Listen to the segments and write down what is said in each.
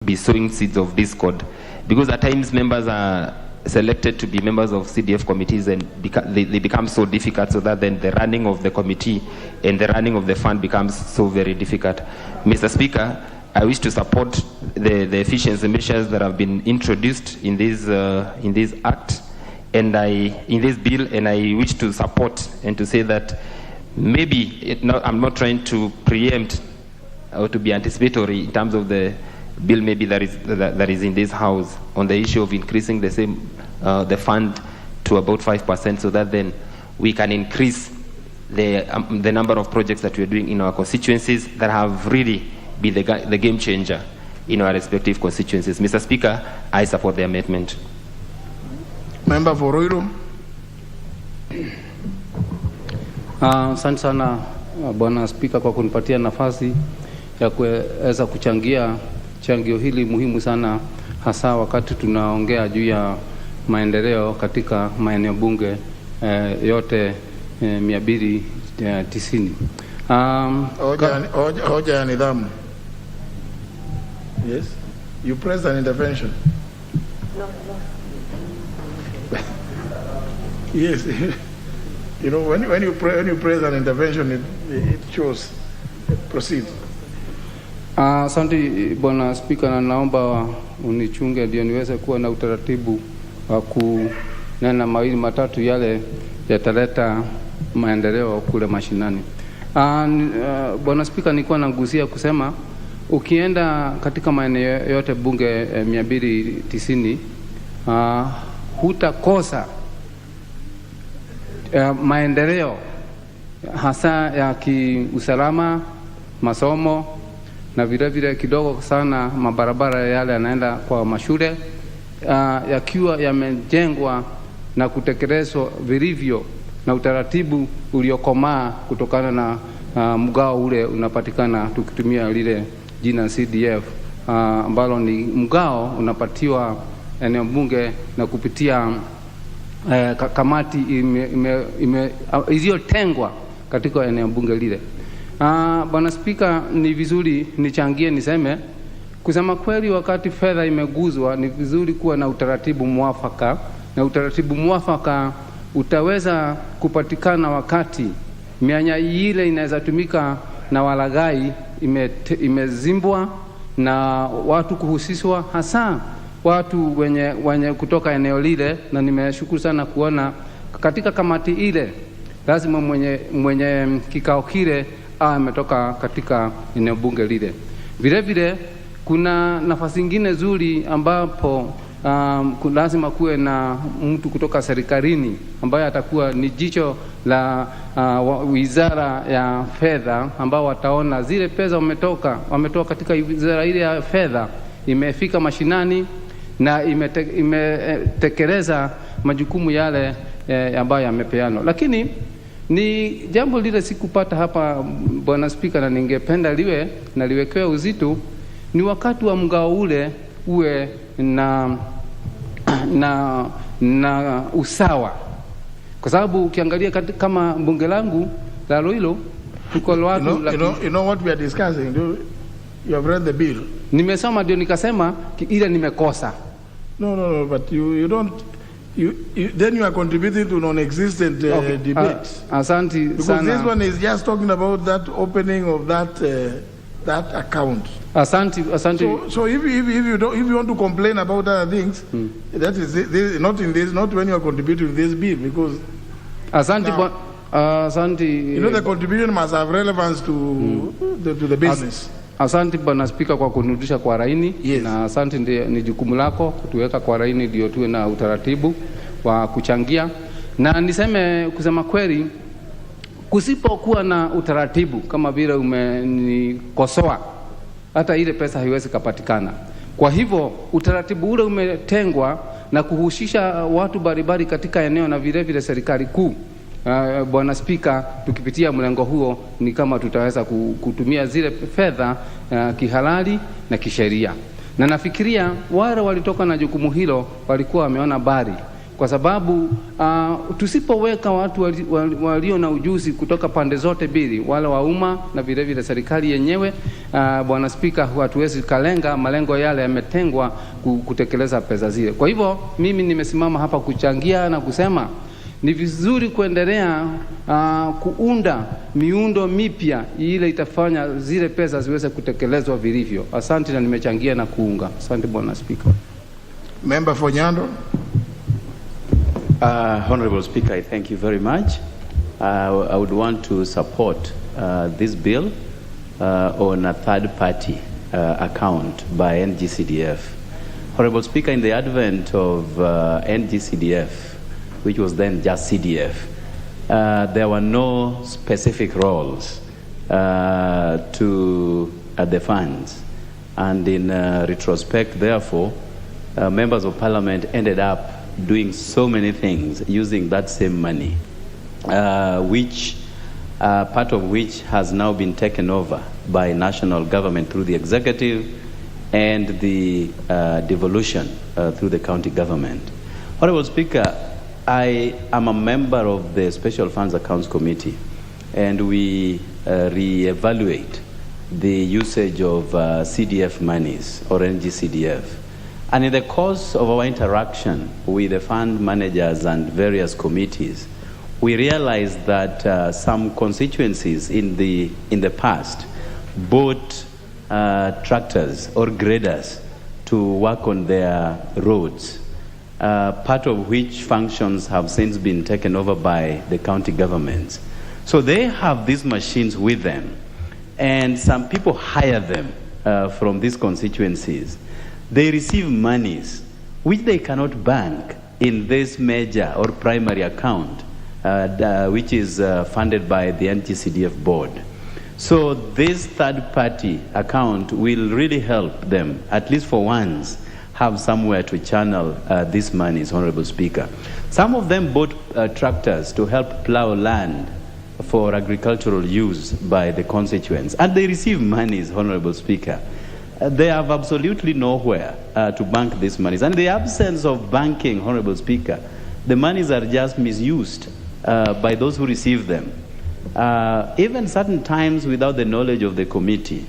be sowing seeds of discord, because at times members are selected to be members of CDF committees, and they become so difficult, so that then the running of the committee and the running of the fund becomes so very difficult. Mr. Speaker, I wish to support the efficiency measures that have been introduced in this act, and in this bill, and I wish to support and to say that maybe I'm not trying to preempt or to be anticipatory in terms of the bill maybe that is in this house on the issue of increasing the fund to about 5%, so that then we can increase the number of projects that we are doing in our constituencies that have really been the game changer in our respective constituencies. Mr. Speaker, I support the amendment. Member for Ruiru. Asante sana Bwana Spika kwa kunipatia nafasi ya kuweza kuchangia changio hili muhimu sana, hasa wakati tunaongea juu ya maendeleo katika maeneo bunge yote 290. Hoja ya nidhamu. Yes, you press an intervention. No. Yes. You know, when you praise an intervention, it shows. Proceed. Asante Bwana Spika, na naomba unichunge ndio niweze kuwa na utaratibu wa kunena mawili matatu yale yataleta maendeleo kule mashinani. Bwana Spika, nilikuwa nagusia kusema ukienda katika maeneo yote bunge 290 hutakosa maendeleo hasa ya kiusalama, masomo, na vile kidogo sana mabarabara yale yanaenda kwa mashule yakiwa yamejengwa na kutekelezwa vilivyo na utaratibu uliokomaa kutokana na mgao ule unapatikana tukitumia lile jina CDF ambalo ni mgao unapatiwa eneo bunge na kupitia kamati iliyotengwa katika eneo bunge lile. Bwana Spika, ni vizuri nichangie niseme kusema kweli, wakati fedha imeguzwa ni vizuri kuwa na utaratibu mwafaka, na utaratibu mwafaka utaweza kupatikana wakati mianya ile inaweza tumika na walaghai imezimbwa na watu kuhusishwa, hasa watu wenye kutoka eneo lile. Na nimeshukuru sana kuona katika kamati ile lazima mwenye kikao kile ametoka katika eneo bunge lile. Vile kuna nafasi nyingine nzuri ambapo lazima kuwe na mtu kutoka serikalini ambaye atakuwa ni jicho la wizara ya fedha, ambao wataona zile pesa wametoka katika wizara ile ya fedha imefika mashinani na imetekeleza majukumu yale ambayo yamepeanwa. Lakini ni jambo lile sikupata hapa Bwana Spika, na ningependa liwekewe uzito, ni wakati wa mgao ule uwe na usawa, kwa sababu ukiangalia kama bunge langu la Ruiru tuko watu you know what we are discussing. You have read the bill. Nimesoma ndio nikasema ile nimekosa. No, but you don't. Then you are contributing to non-existent debate. Asante because sana. This one is just talking about that opening of that account. Asante. So if you want to complain about other things, that is not when you are contributing to this bill, because asante. You know, the contribution must have relevance to the business. Asante Bwana Spika kwa kunirudisha kwa laini. Yes. Na asante, ni jukumu lako kutuweka kwa laini ndio tuwe na utaratibu wa kuchangia. Na niseme kusema kweli, kusipokuwa na utaratibu kama vile umenikosoa, hata ile pesa haiwezi kupatikana. Kwa hivyo utaratibu ule umetengwa na kuhusisha watu baribari katika eneo na vile serikali kuu. Bwana Spika, tukipitia mlengo huo ni kama tutaweza kutumia zile fedha kihalali na kisheria. Na nafikiria wale walitoka na jukumu hilo walikuwa wameona bari, kwa sababu tusipoweka watu walio na ujuzi kutoka pande zote mbili, wale wa umma na vile serikali yenyewe, Bwana Spika, hatuwezi kalenga malengo yale yametengwa kutekeleza pesa zile. Kwa hivyo mimi nimesimama hapa kuchangia na kusema ni vizuri kuendelea kuunda miundo mipya ile itafanya zile pesa ziweze kutekelezwa vilivyo. Asante, na nimechangia na kuunga. Asante Bwana Spika. Member for Nyando. Honorable Speaker, I thank you very much. I would want to support this bill on a third-party account by NGCDF. Honorable Speaker, in the advent of NGCDF, which was then just CDF, there were no specific roles to the funds. And in retrospect, therefore, members of parliament ended up doing so many things using that same money, which part of which has now been taken over by national government through the executive and the devolution through the county government. Honorable Speaker, I am a member of the Special Funds Accounts Committee, and we re-evaluate the usage of CDF monies or NGCDF. And in the course of our interaction with the fund managers and various committees, we realized that some constituencies in the past bought tractors or graders to work on their roads, part of which functions have since been taken over by the county governments. So they have these machines with them, and some people hire them from these constituencies. They receive monies which they cannot bank in this major or primary account, which is funded by the NGCDF board. So this third-party account will really help them, at least for once, have somewhere to channel these monies, Honorable Speaker. Some of them bought tractors to help plow land for agricultural use by the constituents, and they receive monies, Honorable Speaker. They have absolutely nowhere to bank these monies. And in the absence of banking, Honorable Speaker, the monies are just misused by those who receive them, even certain times without the knowledge of the committee.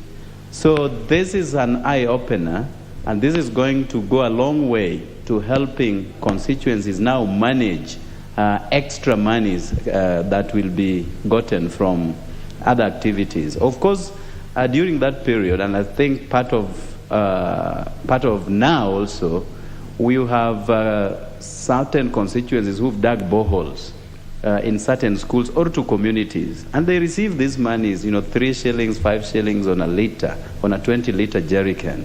So this is an eye-opener, and this is going to go a long way to helping constituencies now manage extra monies that will be gotten from other activities. Of course, during that period, and I think part of now also, we have certain constituencies who've dug boreholes in certain schools or to communities, and they receive these monies, 3 shillings, 5 shillings on a liter, on a 20-liter jerrycan.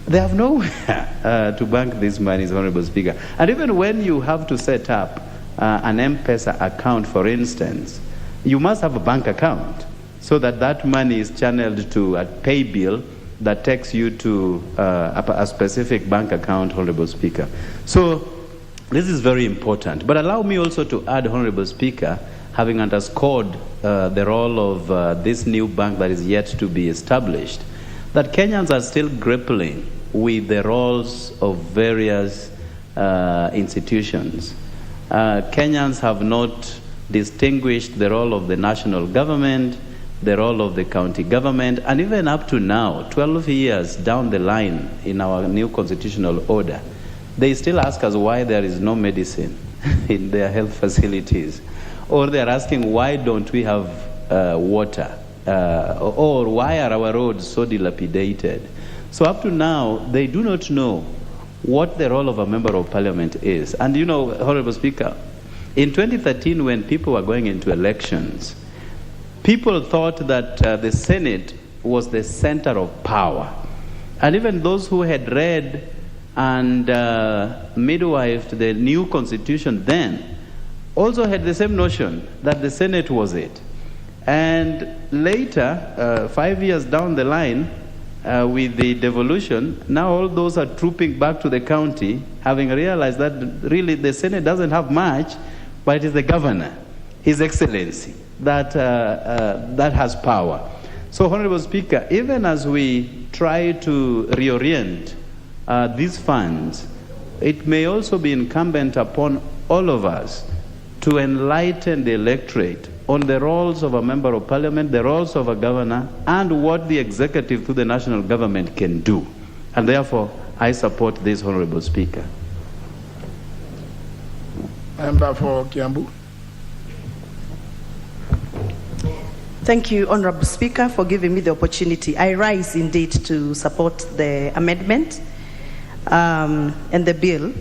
They have nowhere to bank these monies, Honorable Speaker. And even when you have to set up an M-Pesa account, for instance, you must have a bank account, so that money is channeled to a pay bill that takes you to a specific bank account, Honorable Speaker. So this is very important. But allow me also to add, Honorable Speaker, having underscored the role of this new bank that is yet to be established, that Kenyans are still grappling with the roles of various institutions. Kenyans have not distinguished the role of the national government, the role of the county government, and even up to now, 12 years down the line in our new constitutional order, they still ask us why there is no medicine in their health facilities. Or they're asking why don't we have water? Or why are our roads so dilapidated? So up to now, they do not know what the role of a member of parliament is. And Honorable Speaker, in 2013, when people were going into elections, people thought that the Senate was the center of power. And even those who had read and midwifed the new constitution then also had the same notion that the Senate was it. And later, 5 years down the line, with the devolution, now all those are trooping back to the county, having realized that really the Senate doesn't have much, but it is the governor, His Excellency, that has power. So, Honorable Speaker, even as we try to reorient these funds, it may also be incumbent upon all of us to enlighten the electorate on the roles of a member of parliament, the roles of a governor, and what the executive to the national government can do. And therefore, I support this, Honorable Speaker. Member for Kiambu. Thank you, Honorable Speaker, for giving me the opportunity. I rise indeed to support the amendment and the bill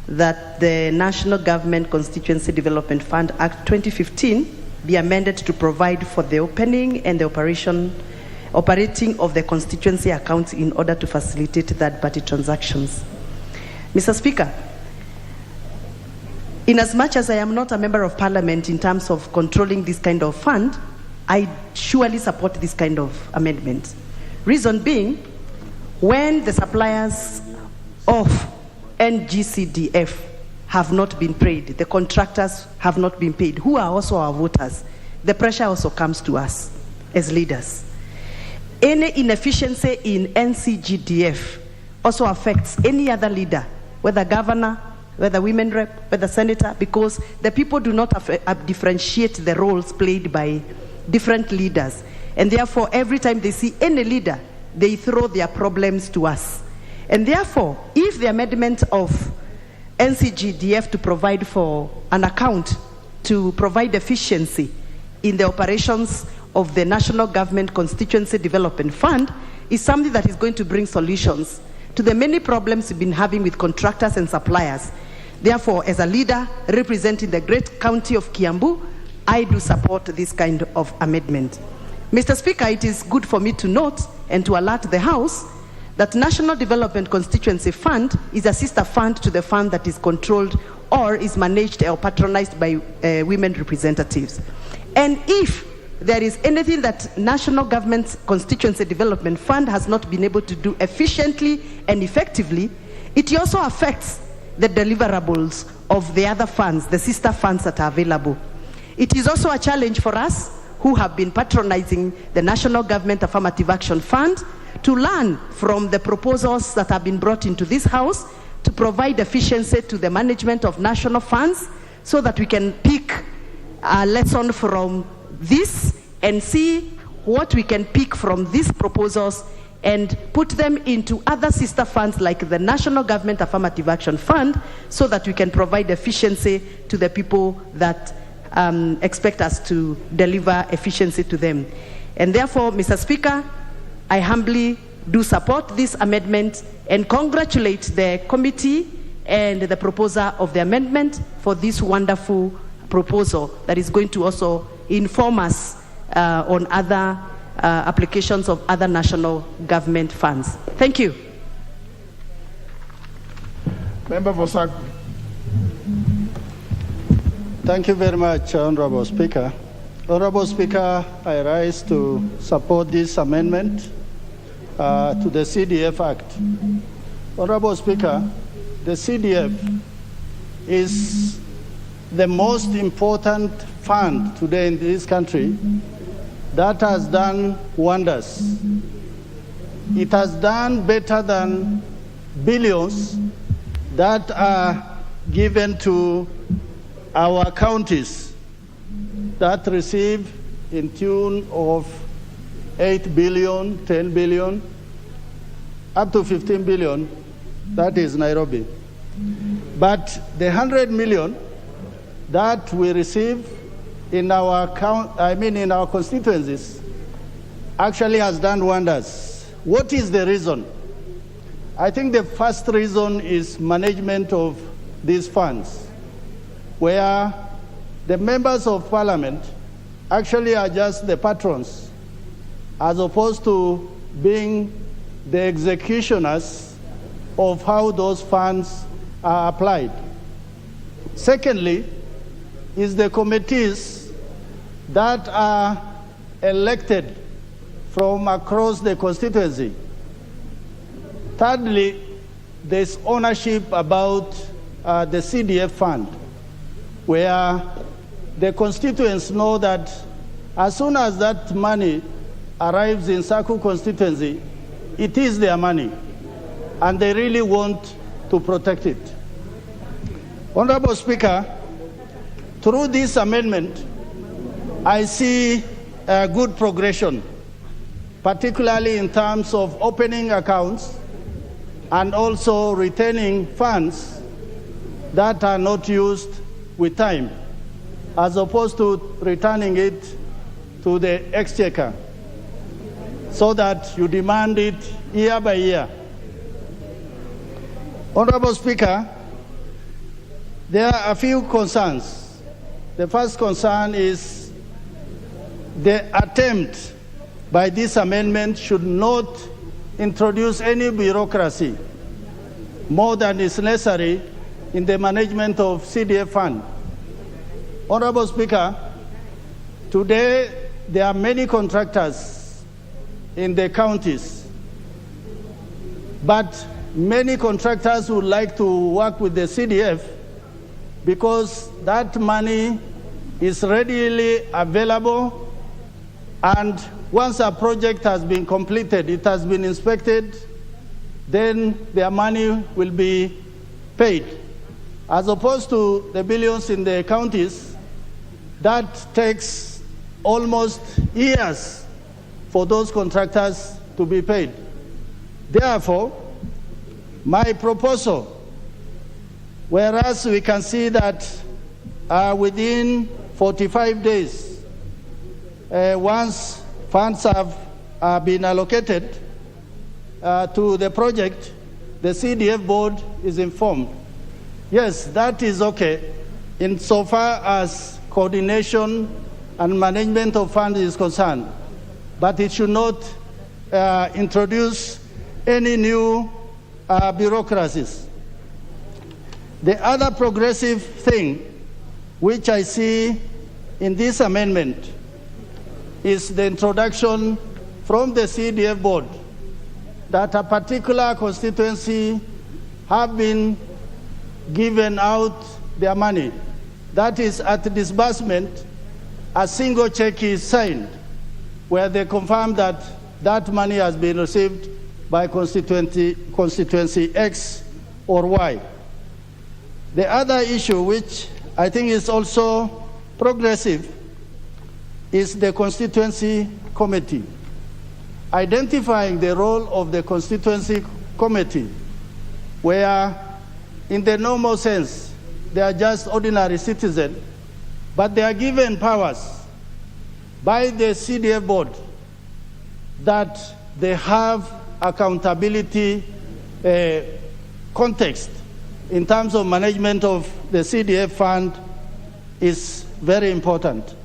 that the National Government Constituency Development Fund Act 2015 be amended to provide for the opening and the operating of the constituency accounts in order to facilitate third-party transactions. Mr. Speaker, inasmuch as I am not a member of parliament in terms of controlling this kind of fund, I surely support this kind of amendment. Reason being, when the suppliers of NGCDF have not been paid, the contractors have not been paid, who are also our voters, the pressure also comes to us as leaders. Any inefficiency in NCGDF also affects any other leader, whether governor, whether women rep, whether senator, because the people do not differentiate the roles played by different leaders. And therefore, every time they see any leader, they throw their problems to us. And therefore, if the amendment of NCGDF to provide for an account to provide efficiency in the operations of the National Government Constituency Development Fund is something that is going to bring solutions to the many problems we've been having with contractors and suppliers. Therefore, as a leader representing the great county of Kiambu, I do support this kind of amendment. Mr. Speaker, it is good for me to note and to alert the House that National Development Constituency Fund is a sister fund to the fund that is controlled or is managed or patronized by women representatives. And if there is anything that National Government Constituency Development Fund has not been able to do efficiently and effectively, it also affects the deliverables of the other funds, the sister funds that are available. It is also a challenge for us who have been patronizing the National Government Affirmative Action Fund to learn from the proposals that have been brought into this House to provide efficiency to the management of national funds so that we can pick a lesson from this and see what we can pick from these proposals and put them into other sister funds like the National Government Affirmative Action Fund so that we can provide efficiency to the people that expect us to deliver efficiency to them. And therefore, Mr. Speaker, I humbly do support this amendment and congratulate the committee and the proposer of the amendment for this wonderful proposal that is going to also inform us on other applications of other national government funds. Thank you. Member for Sac. Thank you very much, Honorable Speaker. Honorable Speaker, I rise to support this amendment to the Cdf Act. Honorable Speaker, the Cdf is the most important fund today in this country that has done wonders. It has done better than billions that are given to our counties that receive in tune of 8 billion, 10 billion, up to 15 billion, that is Nairobi. But the 100 million that we receive in our in our constituencies actually has done wonders. What is the reason? I think the first reason is management of these funds, where the members of parliament actually are just the patrons, as opposed to being the executioners of how those funds are applied. Secondly, is the committees that are elected from across the constituency. Thirdly, there's ownership about the CDF fund, where the constituents know that as soon as that money arrives in Saku constituency, it is their money, and they really want to protect it. Honorable Speaker, through this amendment, I see a good progression, particularly in terms of opening accounts and also retaining funds that are not used with time, as opposed to returning it to the exchequer, so that you demand it year by year. Honorable Speaker, there are a few concerns. The first concern is the attempt by this amendment should not introduce any bureaucracy more than is necessary in the management of CDF fund. Honorable Speaker, today there are many contractors in the counties, but many contractors would like to work with the CDF because that money is readily available, and once a project has been completed, it has been inspected, then their money will be paid. As opposed to the billions in the counties, that takes almost years for those contractors to be paid. Therefore, my proposal, whereas we can see that within 45 days, once funds have been allocated to the project, the CDF board is informed. Yes, that is okay, insofar as coordination and management of funds is concerned, but it should not introduce any new bureaucracies. The other progressive thing which I see in this amendment is the introduction from the CDF board that a particular constituency have been given out their money. That is, at disbursement, a single check is signed where they confirm that that money has been received by constituency X or Y. The other issue, which I think is also progressive, is the constituency committee. Identifying the role of the constituency committee, where in the normal sense, they are just ordinary citizens, but they are given powers by the CDF board that they have accountability context in terms of management of the CDF fund is very important.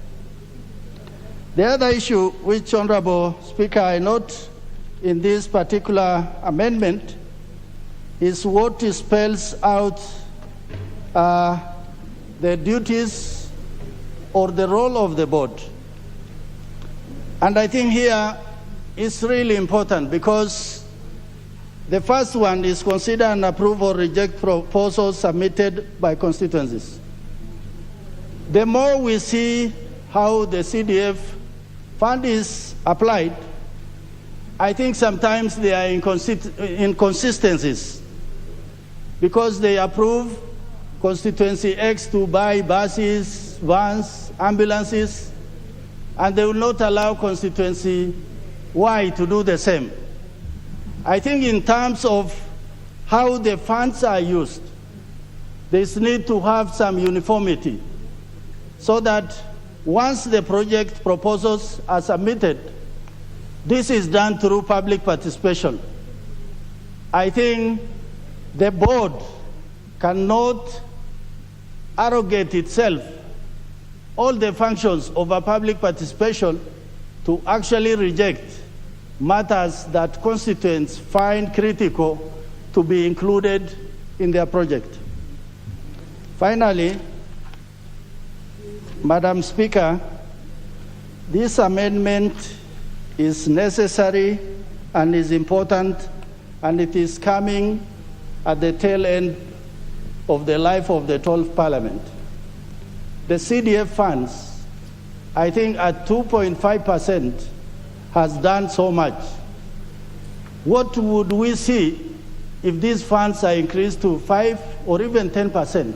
The other issue which, Honorable Speaker, I note in this particular amendment is what spells out the duties or the role of the board. And I think here it's really important because the first one is consider and approve or reject proposals submitted by constituencies. The more we see how the CDF fund is applied, I think sometimes there are inconsistencies because they approve constituency X to buy buses, vans, ambulances, and they will not allow constituency Y to do the same. I think in terms of how the funds are used, there is need to have some uniformity so that once the project proposals are submitted, this is done through public participation. I think the board cannot arrogate itself all the functions of a public participation to actually reject matters that constituents find critical to be included in their project. Finally, Madam Speaker, this amendment is necessary and is important, and it is coming at the tail end of the life of the 12th Parliament. The CDF funds, I think at 2.5%, has done so much. What would we see if these funds are increased to 5 or even 10%?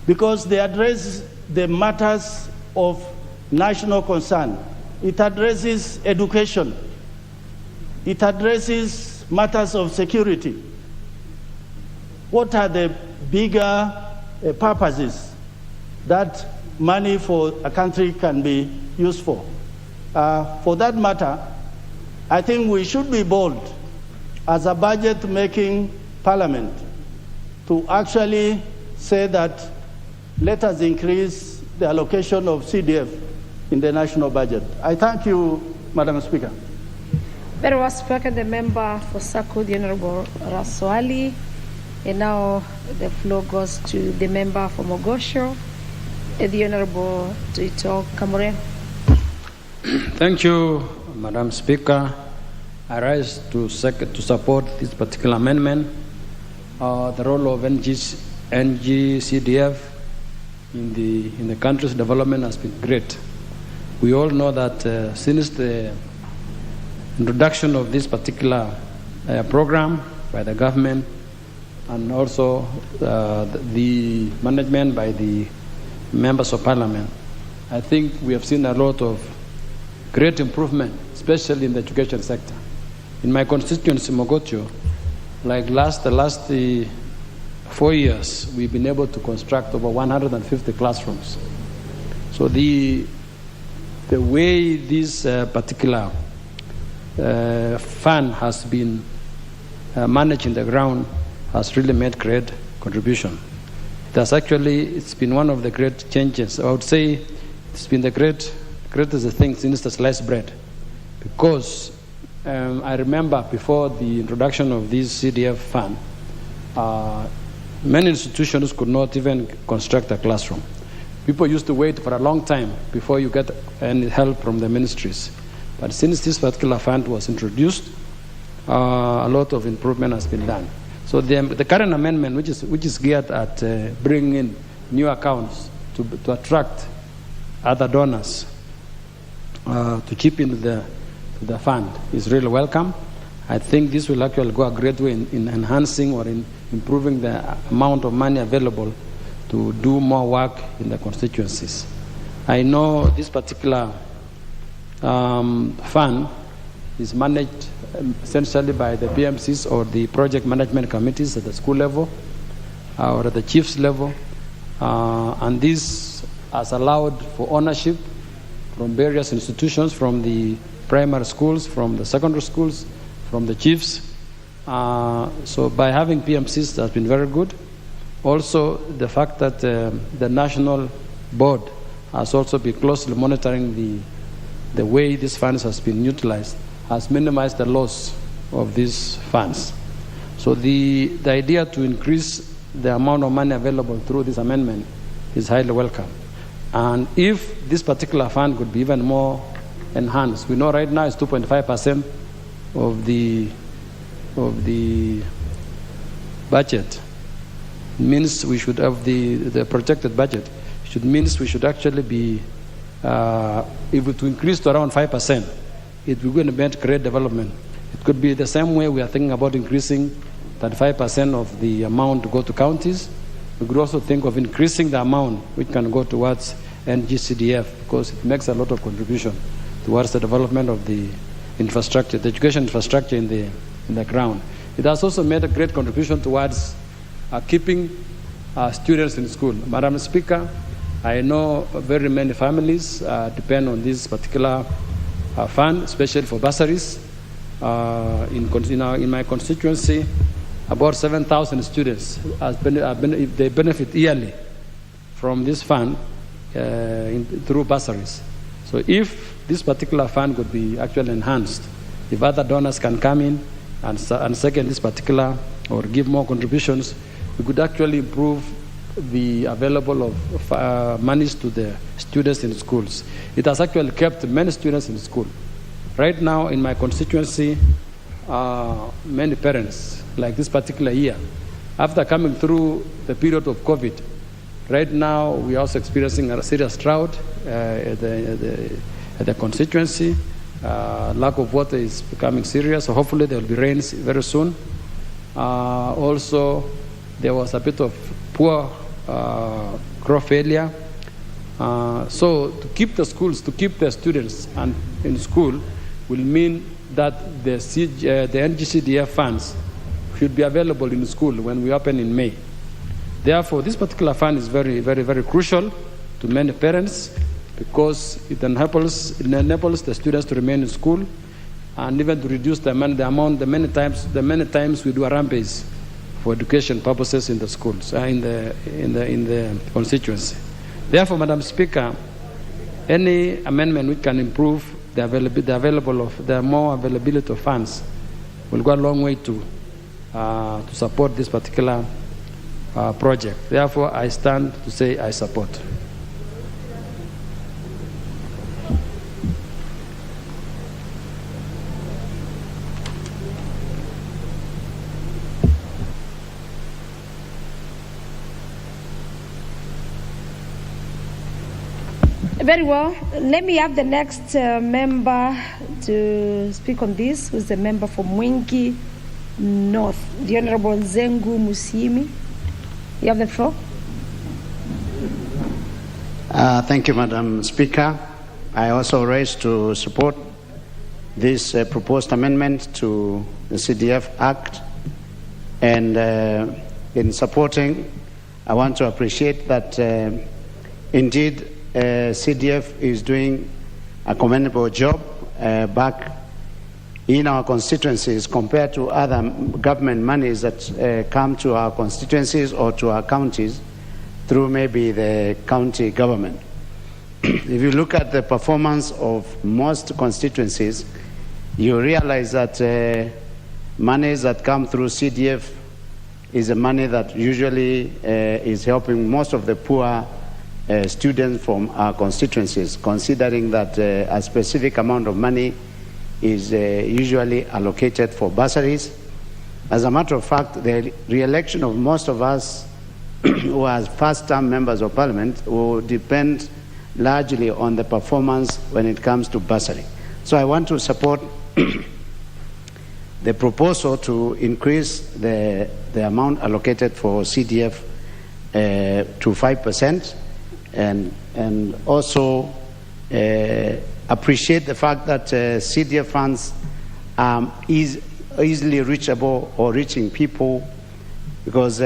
Because they address the matters of national concern. It addresses education. It addresses matters of security. What are the bigger purposes that money for a country can be used for? For that matter, I think we should be bold as a budget-making parliament to actually say that let us increase the allocation of CDF in the national budget. I thank you, Madam Speaker. Very well spoken, the member for Saku, the Honorable Raswali. And now the floor goes to the member for Mogosho, the Honorable Tito Kamure. Thank you, Madam Speaker. I rise to support this particular amendment. The role of NGCDF in the country's development has been great. We all know that since the introduction of this particular program by the government and also the management by the members of parliament, I think we have seen a lot of great improvement, especially in the education sector. In my constituency, Mogotio, like the last 4 years, we've been able to construct over 150 classrooms. So the way this particular fund has been managed in the ground has really made great contribution. It's been one of the great changes. I would say it's been the greatest thing since the sliced bread, because I remember before the introduction of this CDF fund, many institutions could not even construct a classroom. People used to wait for a long time before you get any help from the ministries. But since this particular fund was introduced, a lot of improvement has been done. So the current amendment, which is geared at bringing in new accounts to attract other donors to chip into the fund, is really welcome. I think this will actually go a great way in enhancing or in improving the amount of money available to do more work in the constituencies. I know this particular fund is managed essentially by the PMCs or the project management committees at the school level or at the chiefs level, and this has allowed for ownership from various institutions, from the primary schools, from the secondary schools, from the chiefs. So by having PMCs, that's been very good. Also, the fact that the national board has also been closely monitoring the way these funds has been utilized has minimized the loss of these funds. So the idea to increase the amount of money available through this amendment is highly welcome. And if this particular fund could be even more enhanced, we know right now it's 2.5% of the budget. Means we should have the projected budget. Means we should actually be able to increase to around 5%. It will going to make great development. It could be the same way we are thinking about increasing 35% of the amount to go to counties. We could also think of increasing the amount which can go towards NGCDF, because it makes a lot of contribution towards the development of the infrastructure, the education infrastructure in the ground. It has also made a great contribution towards keeping students in school. Madam Speaker, I know very many families depend on this particular fund, especially for bursaries. In my constituency, about 7,000 students they benefit yearly from this fund through bursaries. So if this particular fund could be actually enhanced, if other donors can come in and second this particular or give more contributions, we could actually improve the available of monies to the students in schools. It has actually kept many students in school. Right now in my constituency, many parents, like this particular year, after coming through the period of COVID, right now we are also experiencing a serious drought at the constituency. Lack of water is becoming serious, so hopefully there will be rains very soon. Also, there was a bit of poor crop failure. So to keep the schools, to keep the students and in school will mean that the NGCDF funds should be available in school when we open in May. Therefore, this particular fund is very, very, very crucial to many parents because it enables the students to remain in school and even to reduce the many times we do a rampage for education purposes in the schools, in the constituency. Therefore, Madam Speaker, any amendment which can improve the more availability of funds will go a long way to support this particular project. Therefore, I stand to say I support. Very well. Let me have the next member to speak on this, who is the member for Mwingi North, the Honorable Zengu Musimi. You have the floor. Thank you, Madam Speaker. I also raise to support this proposed amendment to the CDF Act. And in supporting, I want to appreciate that indeed CDF is doing a commendable job back in our constituencies compared to other government monies that come to our constituencies or to our counties through maybe the county government. If you look at the performance of most constituencies, you realize that monies that come through CDF is a money that usually is helping most of the poor students from our constituencies, considering that a specific amount of money is usually allocated for bursaries. As a matter of fact, the re-election of most of us who are first-term members of parliament will depend largely on the performance when it comes to bursary. So I want to support the proposal to increase the amount allocated for CDF to 5%. And also appreciate the fact that CDF funds is easily reachable or reaching people because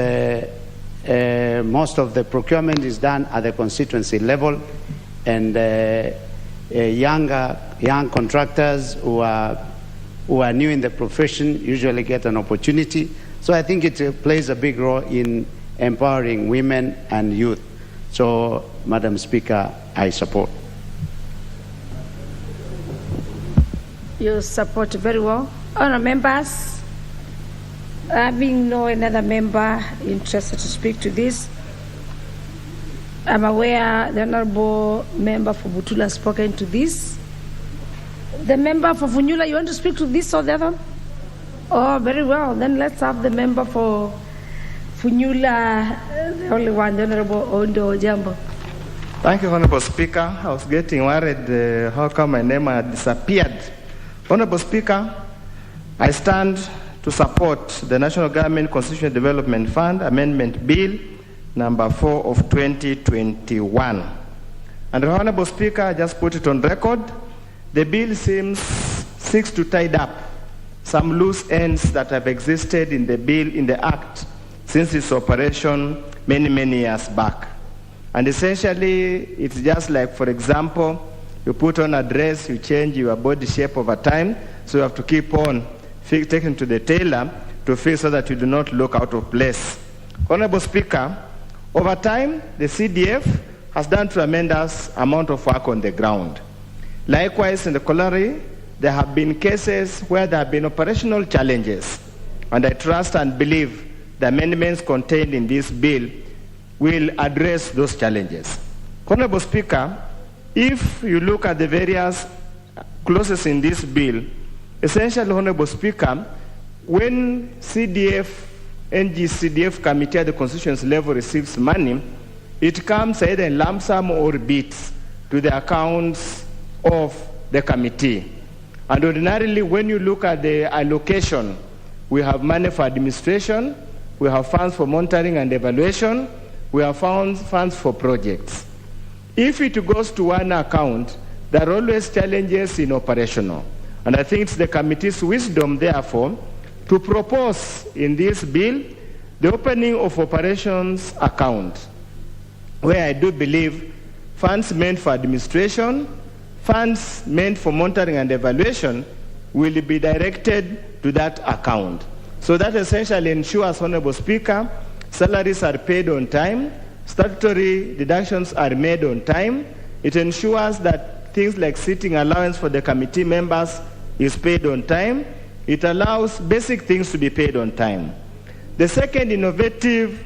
most of the procurement is done at the constituency level, and young contractors who are new in the profession usually get an opportunity. So I think it plays a big role in empowering women and youth. So, Madam Speaker, I support. You support very well. Honourable members, having no another member interested to speak to this, I'm aware the Honourable Member for Butula has spoken to this. The member for Funyula, you want to speak to this or the other? Oh, very well. Then let's have the member for Funyula, the only one, the Honorable Ondo Jambo. Thank you, Honorable Speaker. I was getting worried how come my name had disappeared. Honorable Speaker, I stand to support the National Government Constitutional Development Fund Amendment Bill number 4 of 2021. And the Honorable Speaker, I just put it on record. The bill seeks to tie up some loose ends that have existed in the bill, in the Act, since its operation many years back. And essentially, it's just like, for example, you put on a dress, you change your body shape over time, so you have to keep on taking to the tailor to fix so that you do not look out of place. Honorable Speaker, over time, the CDF has done tremendous amount of work on the ground. Likewise, in the colliery, there have been cases where there have been operational challenges, and I trust and believe the amendments contained in this bill will address those challenges. Honorable Speaker, if you look at the various clauses in this bill, essentially, Honorable Speaker, when NGCDF committee at the constituency level receives money, it comes either in lump sum or bits to the accounts of the committee. And ordinarily, when you look at the allocation, we have money for administration, we have funds for monitoring and evaluation, we have funds for projects. if it goes to one account, there are always challenges in operational. And I think it's the committee's wisdom, therefore, to propose in this bill the opening of operations account, where I do believe funds meant for administration, funds meant for monitoring and evaluation will be directed to that account. So that essentially ensures, Honorable Speaker, salaries are paid on time, statutory deductions are made on time. It ensures that things like sitting allowance for the committee members is paid on time. It allows basic things to be paid on time. The second innovative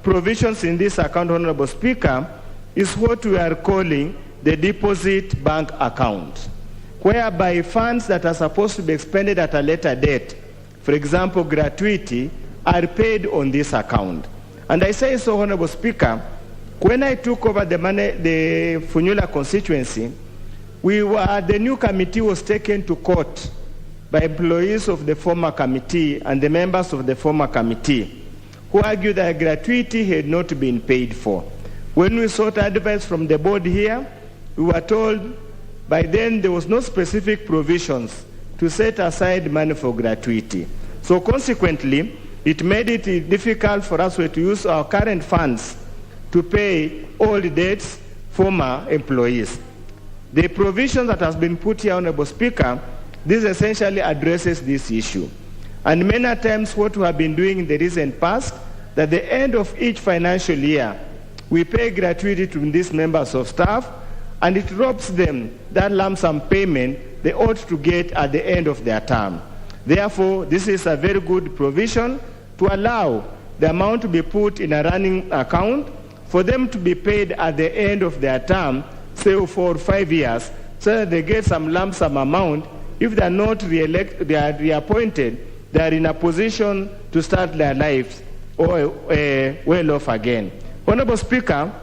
provisions in this account, Honorable Speaker, is what we are calling the deposit bank account, whereby funds that are supposed to be expended at a later date, for example, gratuity, are paid on this account. And I say so, Honorable Speaker, when I took over the Funyula constituency, the new committee was taken to court by employees of the former committee and the members of the former committee, who argued that gratuity had not been paid for. When we sought advice from the board here, we were told by then there was no specific provisions to set aside money for gratuity. So consequently, it made it difficult for us to use our current funds to pay all the debts former employees. The provision that has been put here, Honorable Speaker, this essentially addresses this issue. And many times what we have been doing in the recent past, that at the end of each financial year, we pay gratuity to these members of staff, and it robs them that lump sum payment they ought to get at the end of their term. Therefore, this is a very good provision to allow the amount to be put in a running account for them to be paid at the end of their term, say for 5 years, so that they get some lump sum amount. If they are not they are reappointed, they are in a position to start their lives well off again. Honorable Speaker,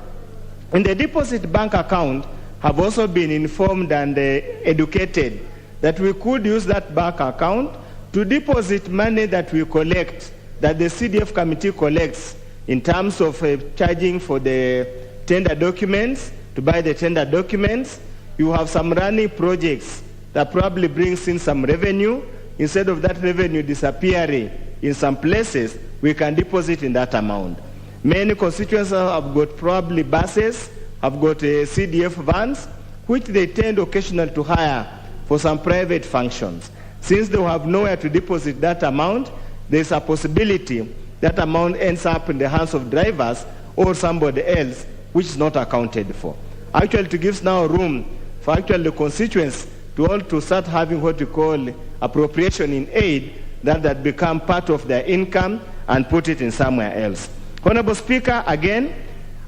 in the deposit bank account, have also been informed and educated that we could use that bank account to deposit money that we collect, that the CDF committee collects in terms of charging for the tender documents, to buy the tender documents. You have some running projects that probably brings in some revenue. Instead of that revenue disappearing in some places, we can deposit in that amount. Many constituencies have got probably buses, have got CDF vans, which they tend occasionally to hire for some private functions. Since they have nowhere to deposit that amount, there's a possibility that amount ends up in the hands of drivers or somebody else, which is not accounted for. Actually, it gives now room for actually the constituents to start having what we call appropriation in aid, that become part of their income and put it in somewhere else. Honorable Speaker, again,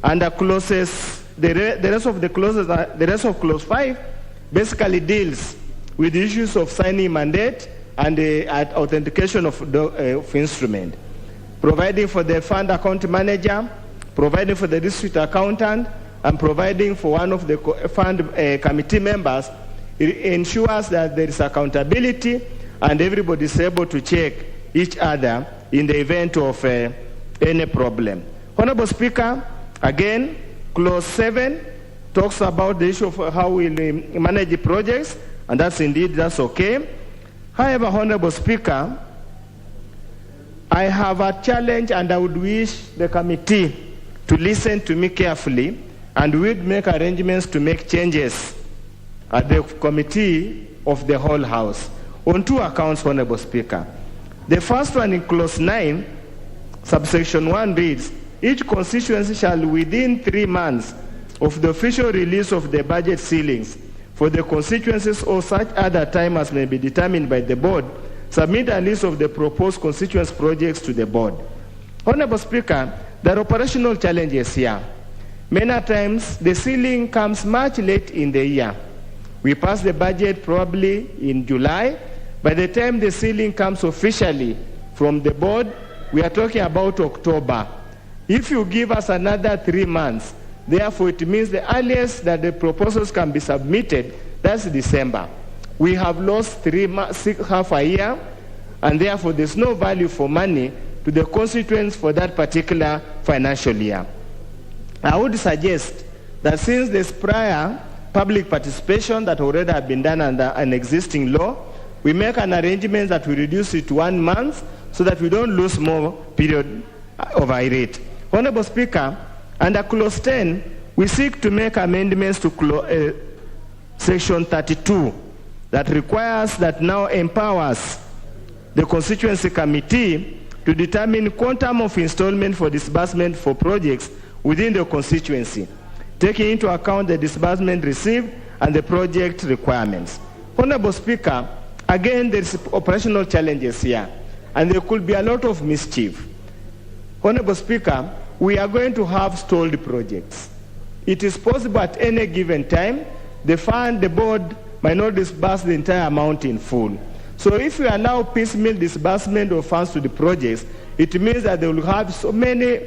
under clauses, the rest of clause 5 basically deals with the issues of signing mandate and authentication of instrument, providing for the fund account manager, providing for the district accountant, and providing for one of the fund committee members. It ensures that there is accountability and everybody is able to check each other in the event of any problem. Honorable Speaker, again, clause 7 talks about the issue of how we manage the projects, and that's okay. However, Honorable Speaker, I have a challenge, and I would wish the committee to listen to me carefully, and we'd make arrangements to make changes at the committee of the whole House on 2 accounts, Honorable Speaker. The first one in clause 9, subsection 1 reads, each constituency shall within 3 months of the official release of the budget ceilings for the constituencies or such other time as may be determined by the board, submit a list of the proposed constituency projects to the board. Honorable Speaker, there are operational challenges here. Many times the ceiling comes much late in the year. We pass the budget probably in July. By the time the ceiling comes officially from the board, we are talking about October. If you give us another 3 months, therefore it means the earliest that the proposals can be submitted, that's December. We have lost half a year, and therefore there's no value for money to the constituents for that particular financial year. I would suggest that since there's prior public participation that already have been done under an existing law, we make an arrangement that we reduce it to 1 month so that we don't lose more period of irate. Honorable Speaker, under Clause 10, we seek to make amendments to Section 32 that requires, that now empowers the constituency committee to determine quantum of installment for disbursement for projects within the constituency, taking into account the disbursement received and the project requirements. Honorable Speaker, again, there is operational challenges here, and there could be a lot of mischief. Honorable Speaker, we are going to have stalled projects. It is possible at any given time, the board might not disburse the entire amount in full. So if we allow piecemeal disbursement of funds to the projects, it means that they will have so many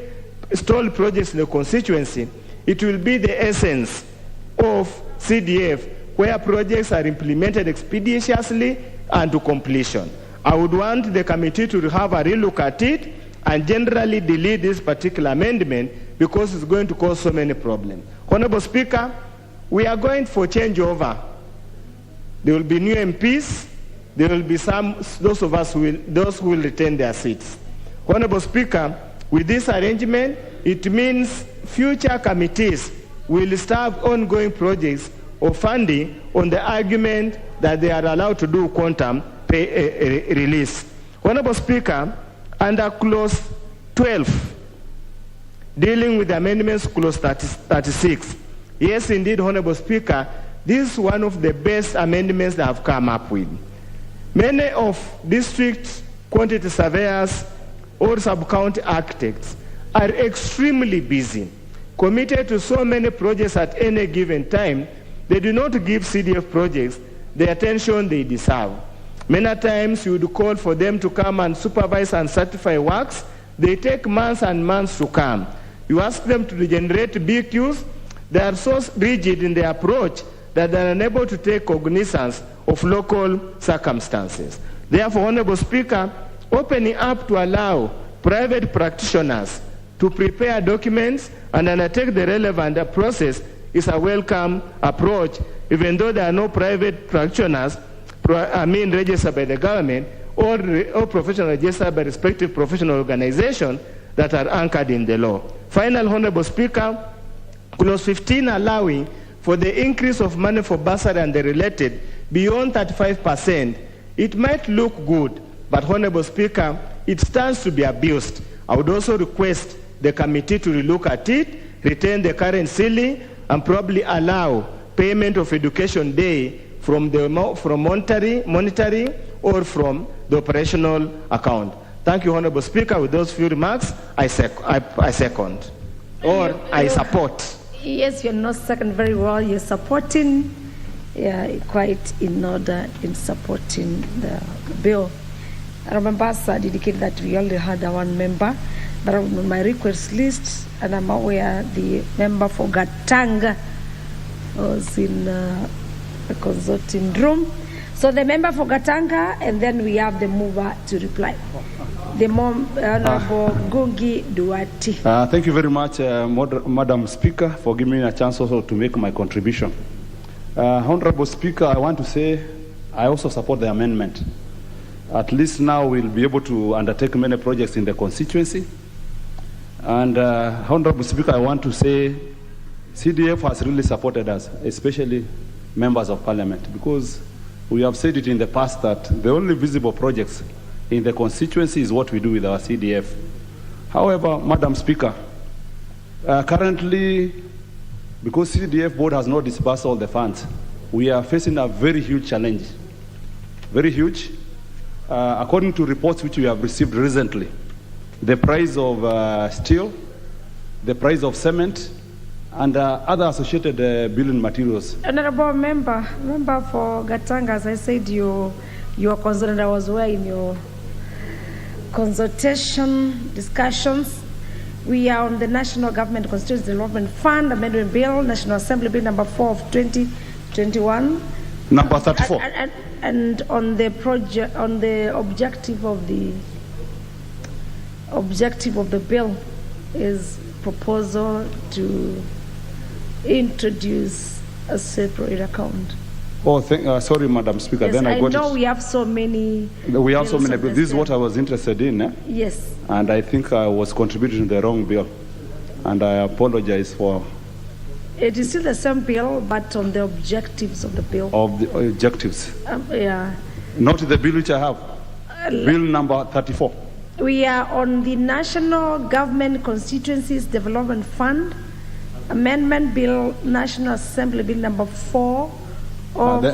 stalled projects in the constituency. It will be the essence of CDF, where projects are implemented expeditiously and to completion. I would want the committee to have a relook at it and generally delete this particular amendment because it's going to cause so many problems. Honorable Speaker, we are going for changeover. There will be new MPs. There will be those who will retain their seats. Honorable Speaker, with this arrangement, it means future committees will start ongoing projects of funding on the argument that they are allowed to do quantum release. Honorable Speaker, under Clause 12, dealing with the amendments Clause 36, yes, indeed, Honorable Speaker, this is one of the best amendments that I've come up with. Many of district quantity surveyors or sub-county architects are extremely busy, committed to so many projects at any given time. They do not give CDF projects the attention they deserve. Many times you would call for them to come and supervise and certify works. They take months and months to come. You ask them to generate BQs. They are so rigid in their approach that they are unable to take cognizance of local circumstances. Therefore, Honorable Speaker, opening up to allow private practitioners to prepare documents and undertake the relevant process is a welcome approach, even though there are no private practitioners registered by the government or professional registered by respective professional organizations that are anchored in the law. Final, Honorable Speaker, Clause 15 allowing for the increase of money for bursary and the related beyond 35%, it might look good, but Honorable Speaker, it stands to be abused. I would also request the committee to relook at it, retain the current ceiling, and probably allow payment of education day from monetary or from the operational account. Thank you, Honorable Speaker. With those few remarks, I second. Or I support. Yes, you're not second very well. You're supporting, quite in order in supporting the bill. I remember I indicated that we only had one member, but on my request list, and I'm aware the member for Gatanga was in the consulting room. So the member for Gatanga, and then we have the mover to reply. The Honorable Gungi Duarte. Thank you very much, Madam Speaker, for giving me a chance also to make my contribution. Honorable Speaker, I want to say I also support the amendment. At least now we'll be able to undertake many projects in the constituency. And Honorable Speaker, I want to say CDF has really supported us, especially members of parliament, because we have said it in the past that the only visible projects in the constituency is what we do with our CDF. However, Madam Speaker, currently, because CDF board has not disbursed all the funds, we are facing a very huge challenge. Very huge. According to reports which we have received recently, the price of steel, the price of cement, and other associated building materials. Honorable member for Gatanga, as I said, you are concerned. I was aware in your consultation discussions. We are on the National Government Constituency Development Fund Amendment Bill, National Assembly Bill number 4 of 2021. Number 34. And on the project, on the objective of the bill is proposal to introduce a separate account. Oh, sorry, Madam Speaker. Yes, then I got know it. we have so many. We have so many. bills on But this is what I was interested in. Yes. And I think I was contributing to the wrong bill. And I apologize for. It is still the same bill, but on the objectives of the bill. Of the objectives. Yeah. Not the bill which I have. Bill number 34. We are on the National Government Constituencies Development Fund Amendment Bill, National Assembly Bill number 4.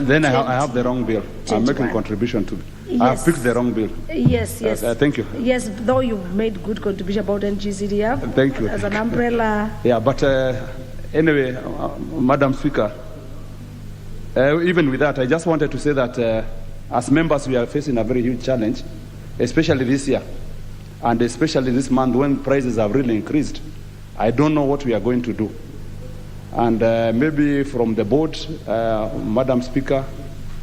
Then I have the wrong bill. I'm making 21. contribution to. Yes. I have picked the wrong bill. Yes, yes. Thank you. Yes, though you made good contribution about NGCDF. Thank you. As an umbrella. Yeah, but anyway, Madam Speaker, even with that, I just wanted to say that as members, we are facing a very huge challenge, especially this year, and especially this month when prices have really increased. I don't know what we are going to do. And maybe from the board, Madam Speaker,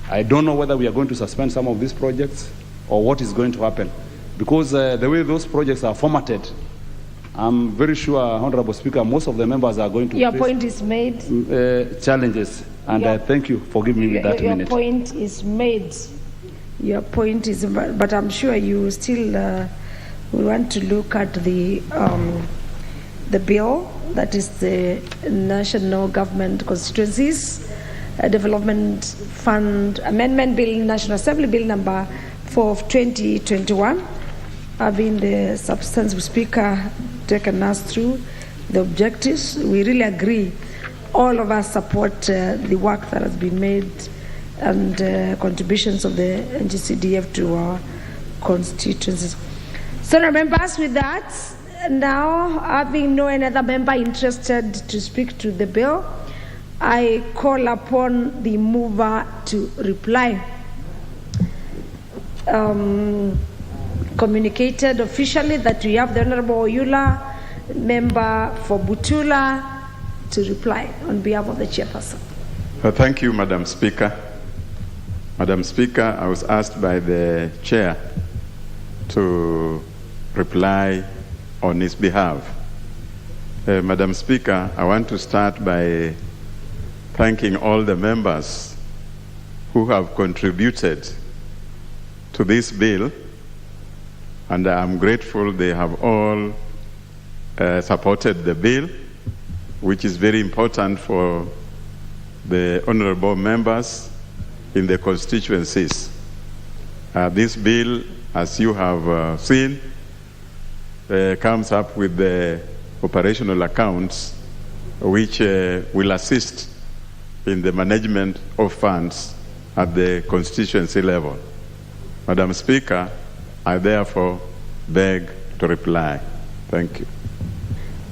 I don't know whether we are going to suspend some of these projects or what is going to happen. Because the way those projects are formatted, I'm very sure, Honorable Speaker, most of the members are going to Your face point is made. Challenges. And thank you for giving me that minute. Your point is made. Your point is, but I'm sure you still we want to look at the bill, that is the National Government Constituencies Development Fund Amendment Bill, National Assembly Bill number 4 of 2021. Having the substantive speaker taken us through the objectives, we really agree. All of us support the work that has been made and contributions of the NGCDF to our constituencies. So, members, with that, now having no another member interested to speak to the bill, I call upon the mover to reply. Communicated officially that we have the Honorable Oyula, member for Butula, to reply on behalf of the chairperson. Thank you, Madam Speaker. Madam Speaker, I was asked by the chair to reply on his behalf. Madam Speaker, I want to start by thanking all the members who have contributed to this bill, and I'm grateful they have all supported the bill, which is very important for the honorable members in the constituencies. This bill, as you have seen, comes up with the operational accounts which will assist in the management of funds at the constituency level. Madam Speaker, I therefore beg to reply. Thank you.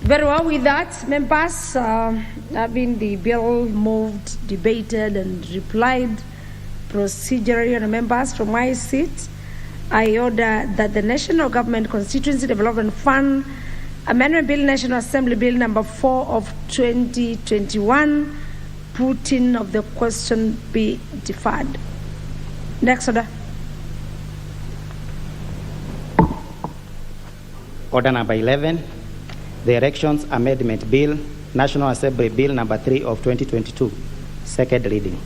Very well. With that, members, having the bill moved, debated, and replied procedurally on members from my seat, I order that the National Government Constituency Development Fund Amendment Bill, National Assembly Bill number 4 of 2021, putting of the question be deferred. Next order. Order number 11, the Elections Amendment Bill, National Assembly Bill number 3 of 2022, second reading.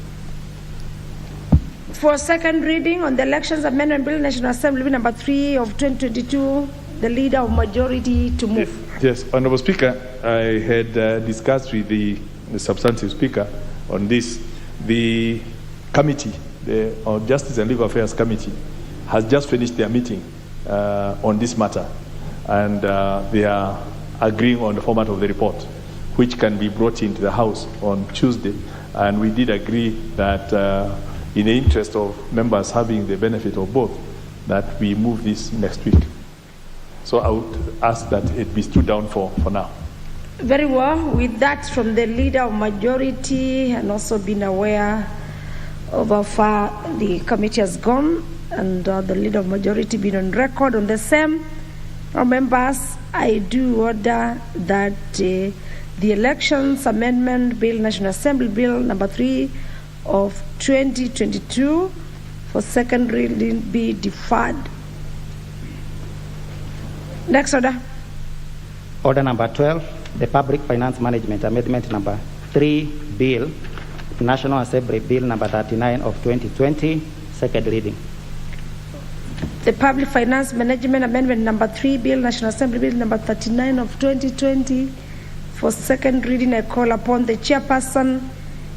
For second reading on the Elections Amendment Bill, National Assembly Bill number 3 of 2022, the Leader of Majority to move. Yes, Honorable Speaker, I had discussed with the substantive speaker on this. The committee, the Justice and Legal Affairs Committee, has just finished their meeting on this matter, and they are agreeing on the format of the report, which can be brought into the House on Tuesday. And we did agree that in the interest of members having the benefit of both, that we move this next week. So I would ask that it be stood down for now. Very well. With that, from the Leader of Majority, and also being aware of how far the committee has gone, and the Leader of Majority being on record on the same, members, I do order that the Elections Amendment Bill, National Assembly Bill number 3 of 2022 for second reading be deferred. Next order. Order number 12, the Public Finance Management Amendment number 3 Bill, National Assembly Bill number 39 of 2020, second reading. The Public Finance Management Amendment number 3 Bill, National Assembly Bill number 39 of 2020, for second reading. I call upon the Chairperson,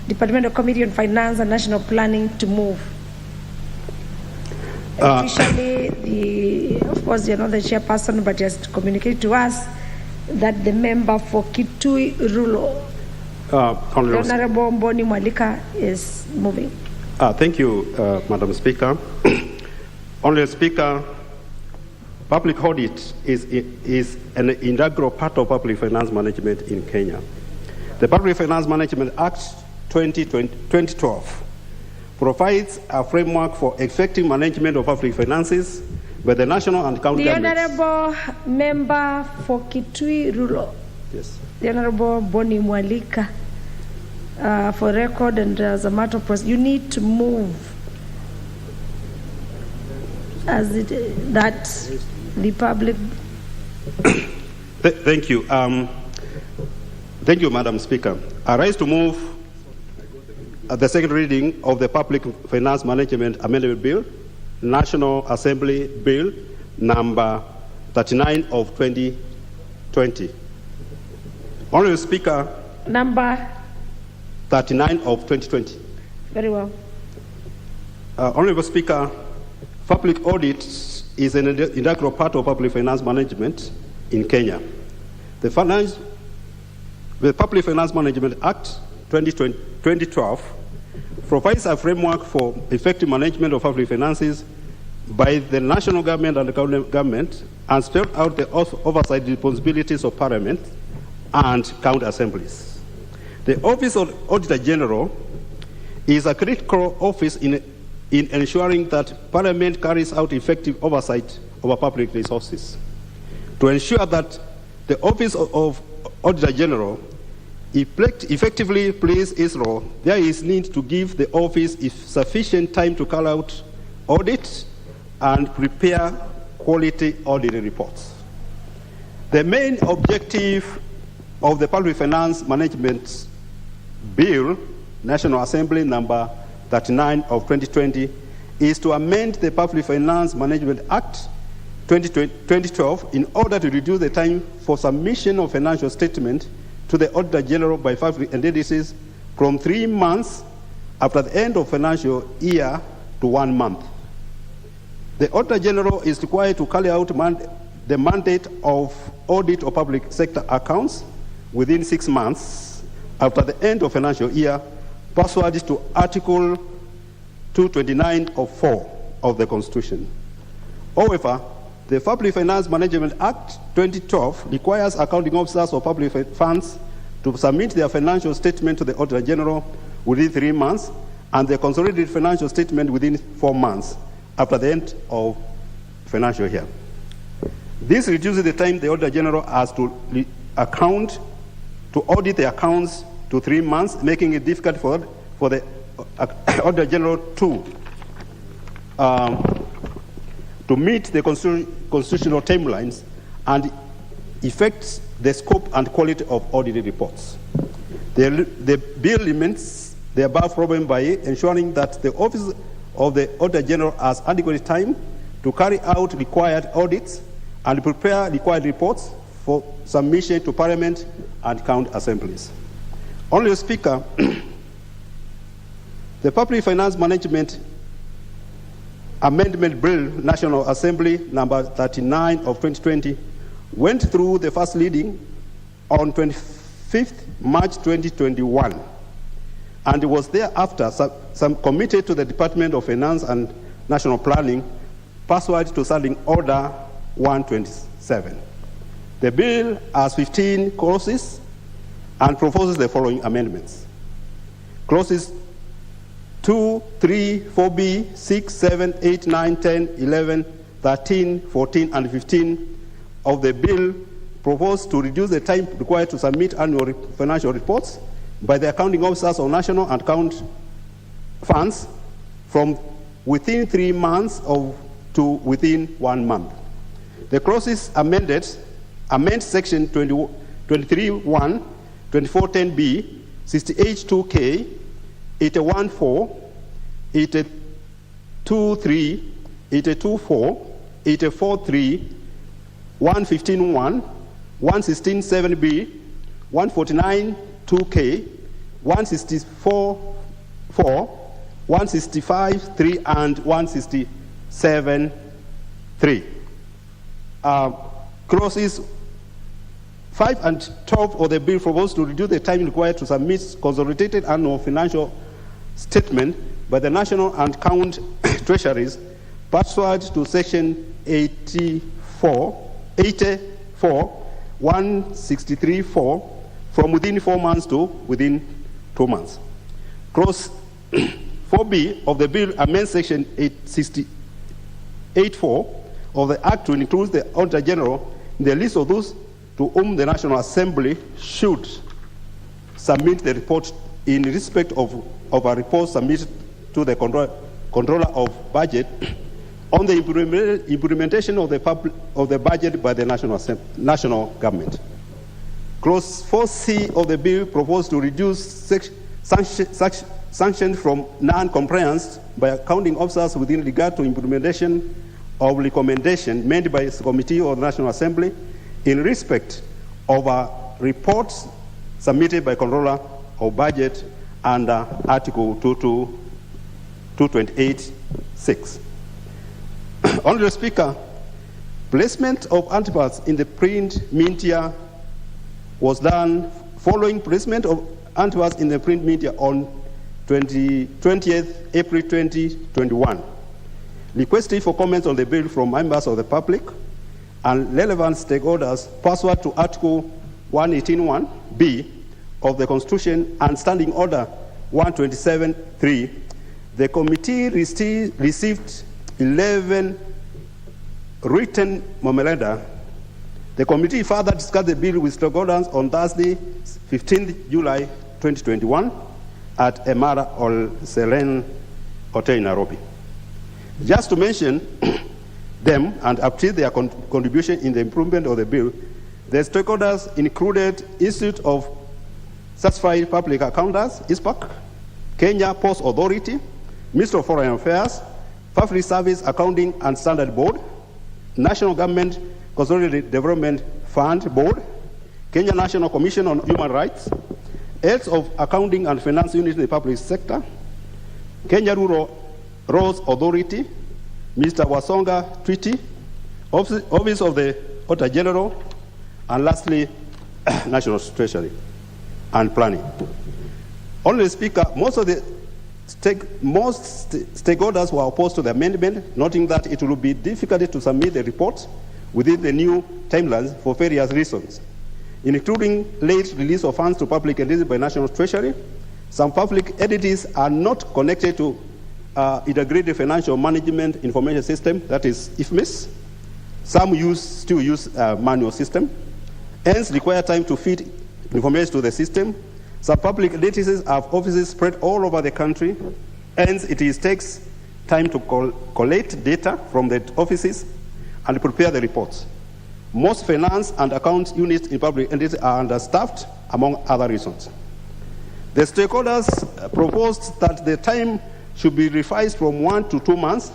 Departmental Committee on Finance and National Planning to move. Officially, of course, you're not the Chairperson, but just communicate to us that the member for Kitui Rulo, Honorable Mboni Mwalika, is moving. Thank you, Madam Speaker. Honorable Speaker, public audit is an integral part of public finance management in Kenya. The Public Finance Management Act 2012 provides a framework for effective management of public finances by the national and county governments. The Honorable Member for Kitui Rulo. Yes. The Honorable Mboni Mwalika, for record and as a matter of process, you need to move as that the public. Thank you. Thank you, Madam Speaker. I rise to move the second reading of the Public Finance Management Amendment Bill, National Assembly Bill number 39 of 2020. Honorable Speaker. Number 39 of 2020. Very well. Honorable Speaker, public audit is an integral part of public finance management in Kenya. The Public Finance Management Act 2012 provides a framework for effective management of public finances by the national government and the county government, and spelled out the oversight responsibilities of Parliament and county assemblies. The Office of Auditor General is a critical office in ensuring that Parliament carries out effective oversight over public resources. To ensure that the Office of Auditor General effectively plays its role, there is need to give the office sufficient time to carry out audits and prepare quality audit reports. The main objective of the Public Finance Management Bill, National Assembly number 39 of 2020, is to amend the Public Finance Management Act 2012 in order to reduce the time for submission of financial statement to the Auditor General by public entities from 3 months after the end of financial year to 1 month. The Auditor General is required to carry out the mandate of audit of public sector accounts within 6 months after the end of financial year, pursuant to Article 229 of 4 of the Constitution. However, the Public Finance Management Act 2012 requires accounting officers of public funds to submit their financial statement to the Auditor General within 3 months and the consolidated financial statement within 4 months after the end of financial year. This reduces the time the Auditor General has to audit the accounts to 3 months, making it difficult for the Auditor General to meet the constitutional timelines and affects the scope and quality of audited reports. The bill limits the above problem by ensuring that the Office of the Auditor General has adequate time to carry out required audits and prepare required reports for submission to Parliament and county assemblies. Honorable Speaker, the Public Finance Management Amendment Bill, National Assembly number 39 of 2020, went through the first reading on 25th March 2021, and was thereafter committed to the Department of Finance and National Planning, pursuant to Standing Order 127. The bill has 15 clauses and proposes the following amendments. Clauses 2, 3, 4B, 6, 7, 8, 9, 10, 11, 13, 14, and 15 of the bill propose to reduce the time required to submit annual financial reports by the accounting officers of national and county funds from within 3 months to within 1 month. The clauses amend Section 23(1), 24(10)B, 68-2K, 81-4, 82-3, 82-4, 84-3, 115-1, 116-7B, 149-2K, 164-4, 165-3, and 167-3. Clauses 5 and 12 of the bill propose to reduce the time required to submit consolidated annual financial statement by the national and county treasuries pursuant to section 84, 163.4 from within 4 months to within 2 months. Clause 4B of the bill amends section 868.4 of the Act to include the Auditor General in the list of those to whom the National Assembly should submit the report in respect of a report submitted to the Controller of Budget on the implementation of the budget by the national government. Clause 4C of the bill proposed to reduce sanctions from non-compliance by accounting officers within regard to implementation of recommendation made by the Committee of the National Assembly in respect of reports submitted by Controller of Budget under Article 228(6). Honourable Speaker, placement of antibiotics in the print media was done following placement of antibiotics in the print media on 20th April 2021. Requested for comments on the bill from members of the public and relevant stakeholders pursuant to Article 118(1)(b) of the Constitution and Standing Order 127(3), the committee received 11 written memoranda. The committee further discussed the bill with stakeholders on Thursday, 15th July 2021 at Emara Ol Seren Hotel in Nairobi. Just to mention them and appreciate their contribution in the improvement of the bill, the stakeholders included Institute of Certified Public Accountants, ISPAC, Kenya Post Authority, Ministry of Foreign Affairs, Public Service Accounting and Standard Board, National Government Consolidated Development Fund Board, Kenya National Commission on Human Rights, Heads of Accounting and Finance Unit in the Public Sector, Kenya Rural Roads Authority, Mr. Wasonga Treaty, Office of the Auditor General, and lastly, National Treasury and Planning. Honourable Speaker, most stakeholders were opposed to the amendment, noting that it would be difficult to submit the report within the new timelines for various reasons, including late release of funds to public entities by National Treasury. Some public entities are not connected to Integrated Financial Management Information System, that is IFMIS. Some still use manual system, hence require time to feed information to the system. Some public entities have offices spread all over the country, hence it takes time to collect data from the offices and prepare the reports. Most finance and account units in public entities are understaffed, among other reasons. The stakeholders proposed that the time should be revised from 1 to 2 months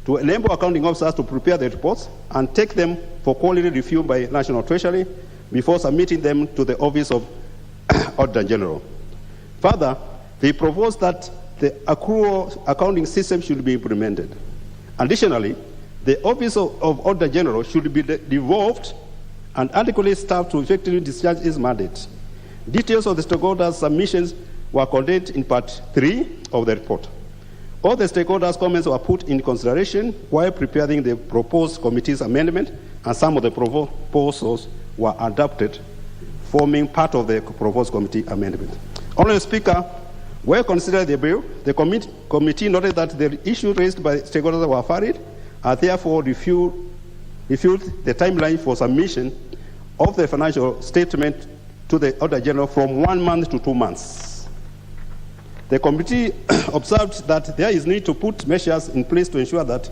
to enable accounting officers to prepare the reports and take them for quality review by National Treasury before submitting them to the Office of Auditor General. Further, they proposed that the accrual accounting system should be implemented. Additionally, the Office of Auditor General should be devolved and adequately staffed to effectively discharge its mandate. Details of the stakeholders' submissions were contained in Part 3 of the report. All the stakeholders' comments were put in consideration while preparing the proposed committee's amendment, and some of the proposals were adopted, forming part of the proposed committee amendment. Honourable Speaker, while considering the bill, the committee noted that the issues raised by stakeholders were varied, and therefore reviewed the timeline for submission of the financial statement to the Auditor General from 1 month to 2 months. The committee observed that there is need to put measures in place to ensure that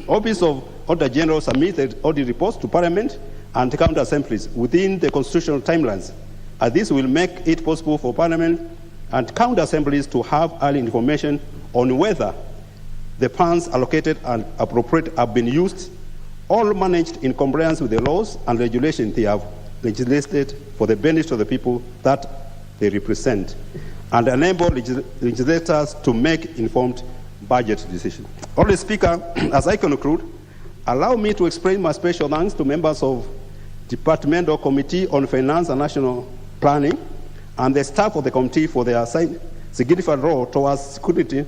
Office of Auditor General submit the audit reports to Parliament and county assemblies within the constitutional timelines as this will make it possible for Parliament and county assemblies to have early information on whether the funds allocated and appropriated have been used or managed in compliance with the laws and regulations they have legislated for the benefit of the people that they represent, and enable legislators to make informed budget decisions. Honourable Speaker, as I conclude, allow me to express my special thanks to members of Departmental Committee on Finance and National Planning and the staff of the committee for their significant role towards security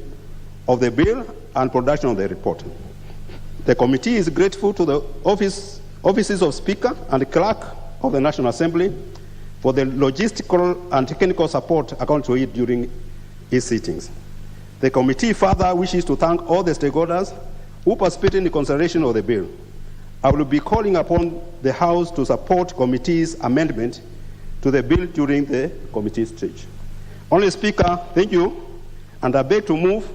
of the bill and production of the report. The committee is grateful to the offices of Speaker and Clerk of the National Assembly for the logistical and technical support according to it during its sittings. The committee further wishes to thank all the stakeholders who participated in the consideration of the bill. I will be calling upon the House to support committee's amendment to the bill during the committee stage. Honourable Speaker, thank you, and I beg to move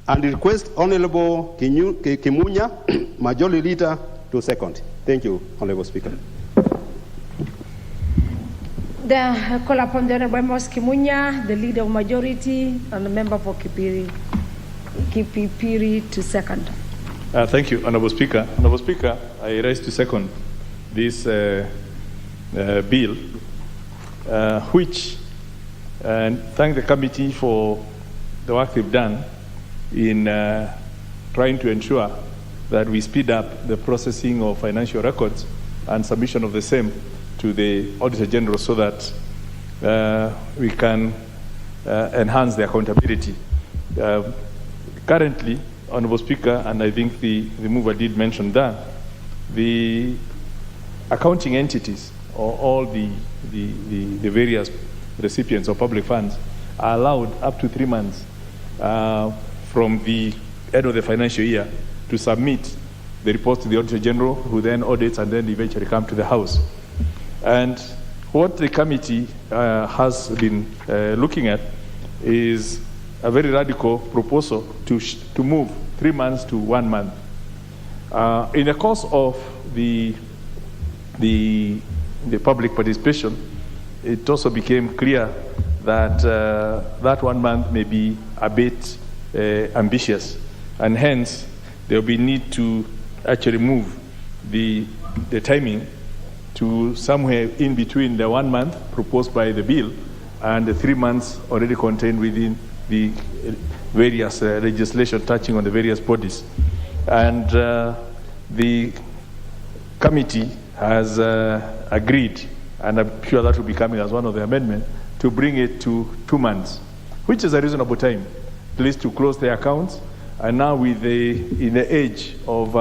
and request Honourable Kimunya, Majority Leader, to second. Thank you, Honourable Speaker. I call upon the Honourable Amos Kimunya, the Leader of Majority, and the Member for Kipipiri, to second. Thank you, Honourable Speaker. Honourable Speaker, I rise to second this bill, which, and thank the committee for the work they've done in trying to ensure that we speed up the processing of financial records and submission of the same to the Auditor General so that we can enhance the accountability. Currently, Honourable Speaker, and I think the mover did mention that, the accounting entities or all the various recipients of public funds are allowed up to 3 months from the end of the financial year to submit the report to the Auditor General, who then audits and then eventually come to the House. And what the committee has been looking at is a very radical proposal to move 3 months to 1 month. In the course of the public participation, it also became clear that that 1 month may be a bit ambitious, and hence there will be need to actually move the timing to somewhere in between the 1 month proposed by the bill and the 3 months already contained within the various legislation touching on the various bodies. And the committee has agreed, and I'm sure that will be coming as one of the amendments, to bring it to 2 months, which is a reasonable time, at least to close the accounts. And now with in the age of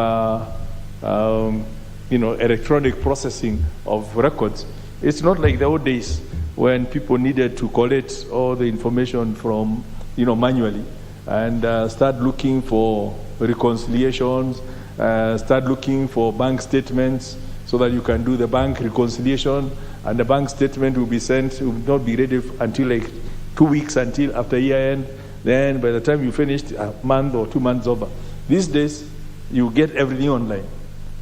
electronic processing of records, it's not like the old days when people needed to collect all the information from, manually and start looking for reconciliations, start looking for bank statements so that you can do the bank reconciliation, and the bank statement will be sent, will not be ready until like 2 weeks until after year end. Then by the time you finished, a month or 2 months over. These days, you get everything online.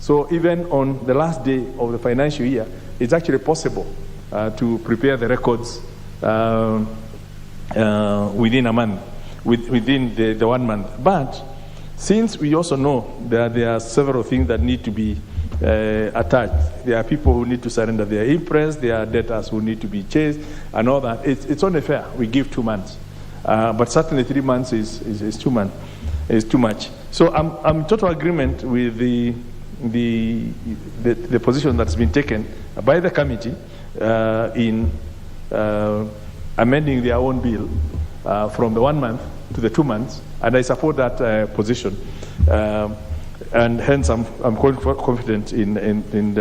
So even on the last day of the financial year, it's actually possible to prepare the records within a month, within the 1 month. But since we also know that there are several things that need to be attached, there are people who need to surrender their interest, there are debtors who need to be chased, and all that, it's only fair we give 2 months. But certainly 3 months is too much. So I'm in total agreement with the position that's been taken by the committee in amending their own bill from the 1 month to the 2 months, and I support that position. And hence I'm quite confident in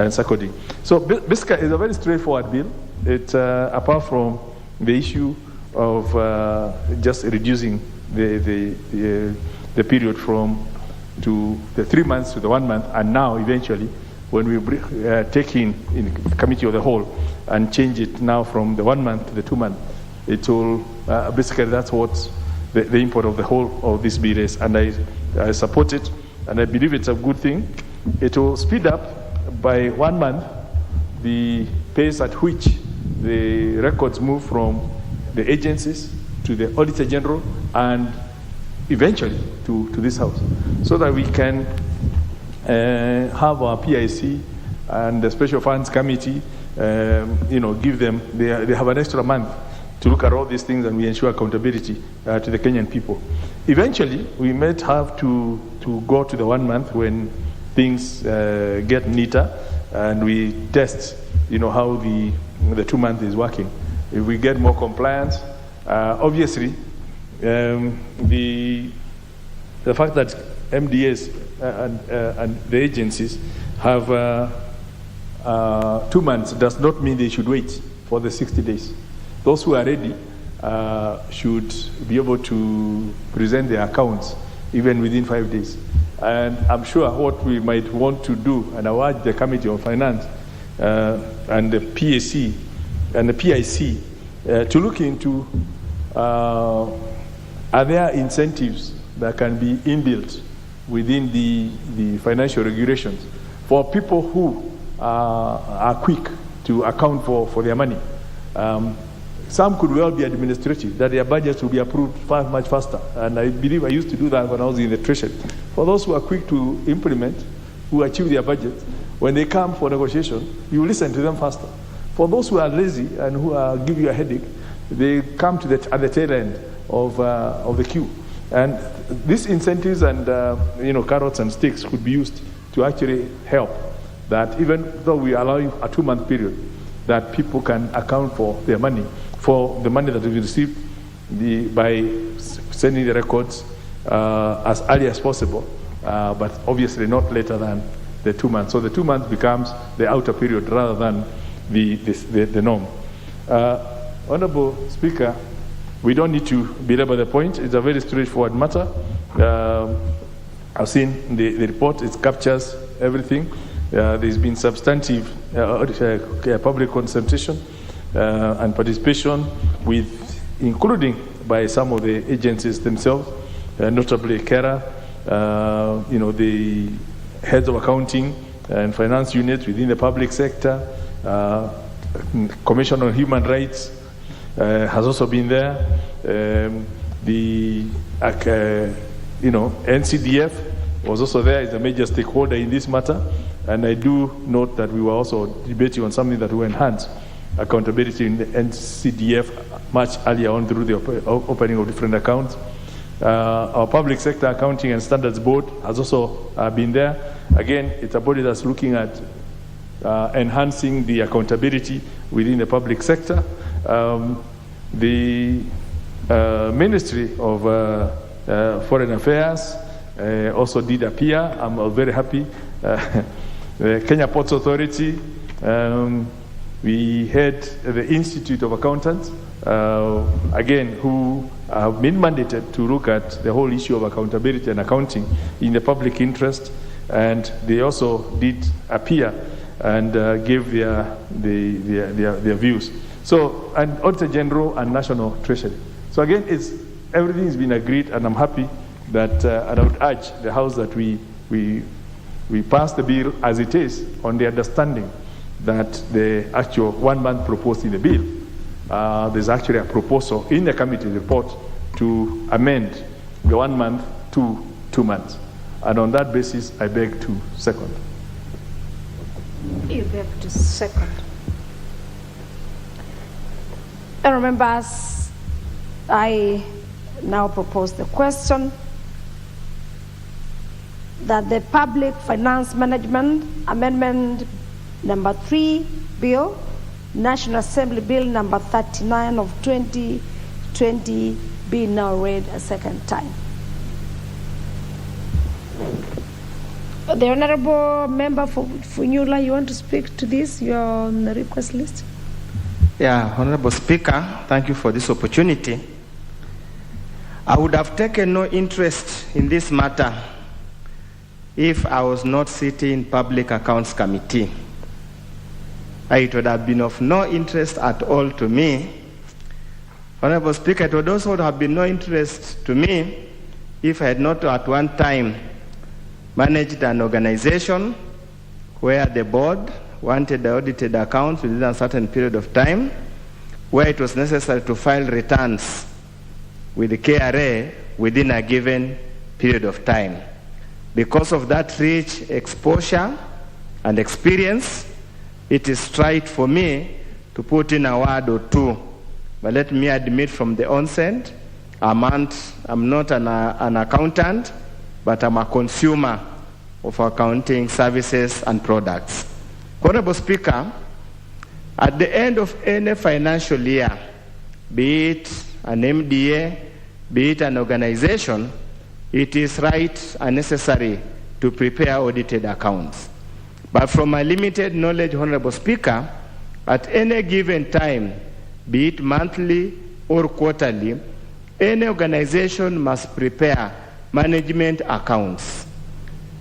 seconding. So basically, it's a very straightforward bill. It apart from the issue of just reducing the period from to the 3 months to the 1 month, and now eventually when we take in committee of the whole and change it now from the 1 month to the 2 month, it will basically that's what the import of the whole of this bill is, and I support it, and I believe it's a good thing. It will speed up by 1 month the pace at which the records move from the agencies to the Auditor General and eventually to this House, so that we can have our PIC and the Special Funds Committee, give them, they have an extra month to look at all these things, and we ensure accountability to the Kenyan people. Eventually, we might have to go to the 1 month when things get neater, and we test, how the 2 month is working. If we get more compliance, obviously, the fact that MDAs and the agencies have 2 months does not mean they should wait for the 60 days. Those who are ready should be able to present their accounts even within 5 days. And I'm sure what we might want to do, and I urge the Committee on Finance and the PAC and the PIC to look into, are there incentives that can be inbuilt within the financial regulations for people who are quick to account for their money? Some could well be administrative, that their budgets will be approved much faster. And I believe I used to do that when I was in the Treasury. For those who are quick to implement, who achieve their budget, when they come for negotiation, you listen to them faster. For those who are lazy and who give you a headache, they come at the tail end of the queue. And these incentives and carrots and sticks could be used to actually help that, even though we allow a 2 month period, that people can account for their money, for the money that we received by sending the records as early as possible, but obviously not later than the 2 months. So the 2 months becomes the outer period rather than the norm. Honorable Speaker, we don't need to belabor the point. It's a very straightforward matter. I've seen the report. It captures everything. There's been substantive public consultation and participation, including by some of the agencies themselves, notably KERA, the heads of accounting and finance units within the public sector. Commission on Human Rights has also been there. The NCDF was also there as a major stakeholder in this matter. And I do note that we were also debating on something that will enhance accountability in the NCDF much earlier on through the opening of different accounts. Our Public Sector Accounting and Standards Board has also been there. Again, it's a body that's looking at enhancing the accountability within the public sector. The Ministry of Foreign Affairs also did appear. I'm very happy. The Kenya Ports Authority, we had the Institute of Accountants, again, who have been mandated to look at the whole issue of accountability and accounting in the public interest, and they also did appear and gave their views. So, and Auditor General and National Treasury. So again, everything has been agreed, and I'm happy that, and I would urge the House that we pass the bill as it is, on the understanding that the actual 1 month proposed in the bill, there's actually a proposal in the committee report to amend the 1 month to 2 months. And on that basis, I beg to second. You beg to second. Members, I now propose the question that the Public Finance Management Amendment number 3 Bill, National Assembly Bill number 39 of 2020 be now read a second time. The Honorable Member for Funyula, you want to speak to this? You're on the request list. Yeah, Honorable Speaker, thank you for this opportunity. I would have taken no interest in this matter if I was not sitting in Public Accounts Committee. It would have been of no interest at all to me. Honorable Speaker, it would also have been no interest to me if I had not at one time managed an organization where the board wanted the audited accounts within a certain period of time, where it was necessary to file returns with the KRA within a given period of time. Because of that rich exposure and experience, it is right for me to put in a word or two. But let me admit from the onset, I'm not an accountant, but I'm a consumer of accounting services and products. Honorable Speaker, at the end of any financial year, be it an MDA, be it an organization, it is right and necessary to prepare audited accounts. But from my limited knowledge, Honorable Speaker, at any given time, be it monthly or quarterly, any organization must prepare management accounts,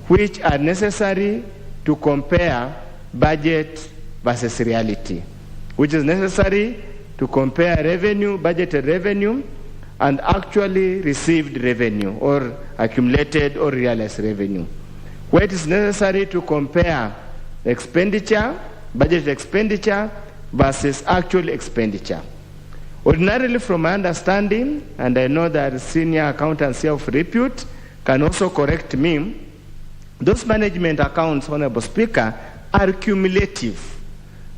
which are necessary to compare budget versus reality, which is necessary to compare revenue, budgeted revenue, and actually received revenue or accumulated or realized revenue, where it is necessary to compare expenditure, budgeted expenditure versus actual expenditure. Ordinarily, from my understanding, and I know that senior accountants of repute can also correct me, those management accounts, Honorable Speaker, are cumulative,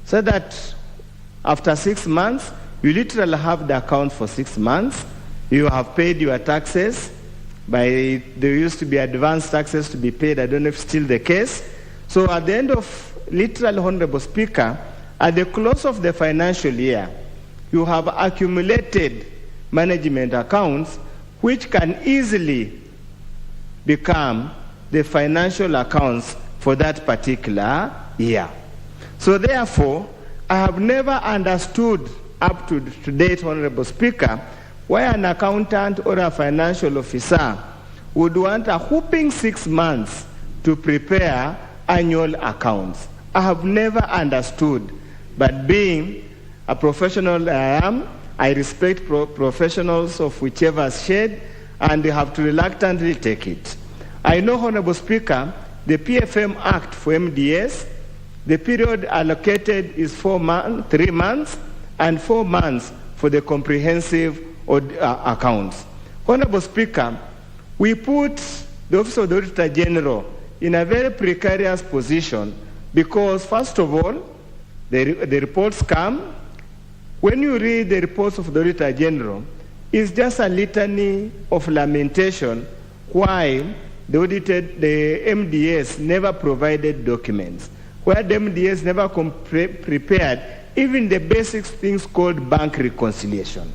so that after 6 months, you literally have the account for 6 months. You have paid your taxes. There used to be advanced taxes to be paid. I don't know if it's still the case. So at the end of literal, Honorable Speaker, at the close of the financial year, you have accumulated management accounts which can easily become the financial accounts for that particular year. So therefore, I have never understood up to date, Honorable Speaker, why an accountant or a financial officer would want a whopping 6 months to prepare annual accounts. I have never understood, but being a professional I am, I respect professionals of whichever shade, and they have to reluctantly take it. I know, Honorable Speaker, the PFM Act for MDS, the period allocated is 3 months, and 4 months for the comprehensive accounts. Honorable Speaker, we put the Office of the Auditor General in a very precarious position because, first of all, the reports come. When you read the reports of the Auditor General, it's just a litany of lamentation why the MDS never provided documents, where the MDS never prepared even the basic things called bank reconciliation.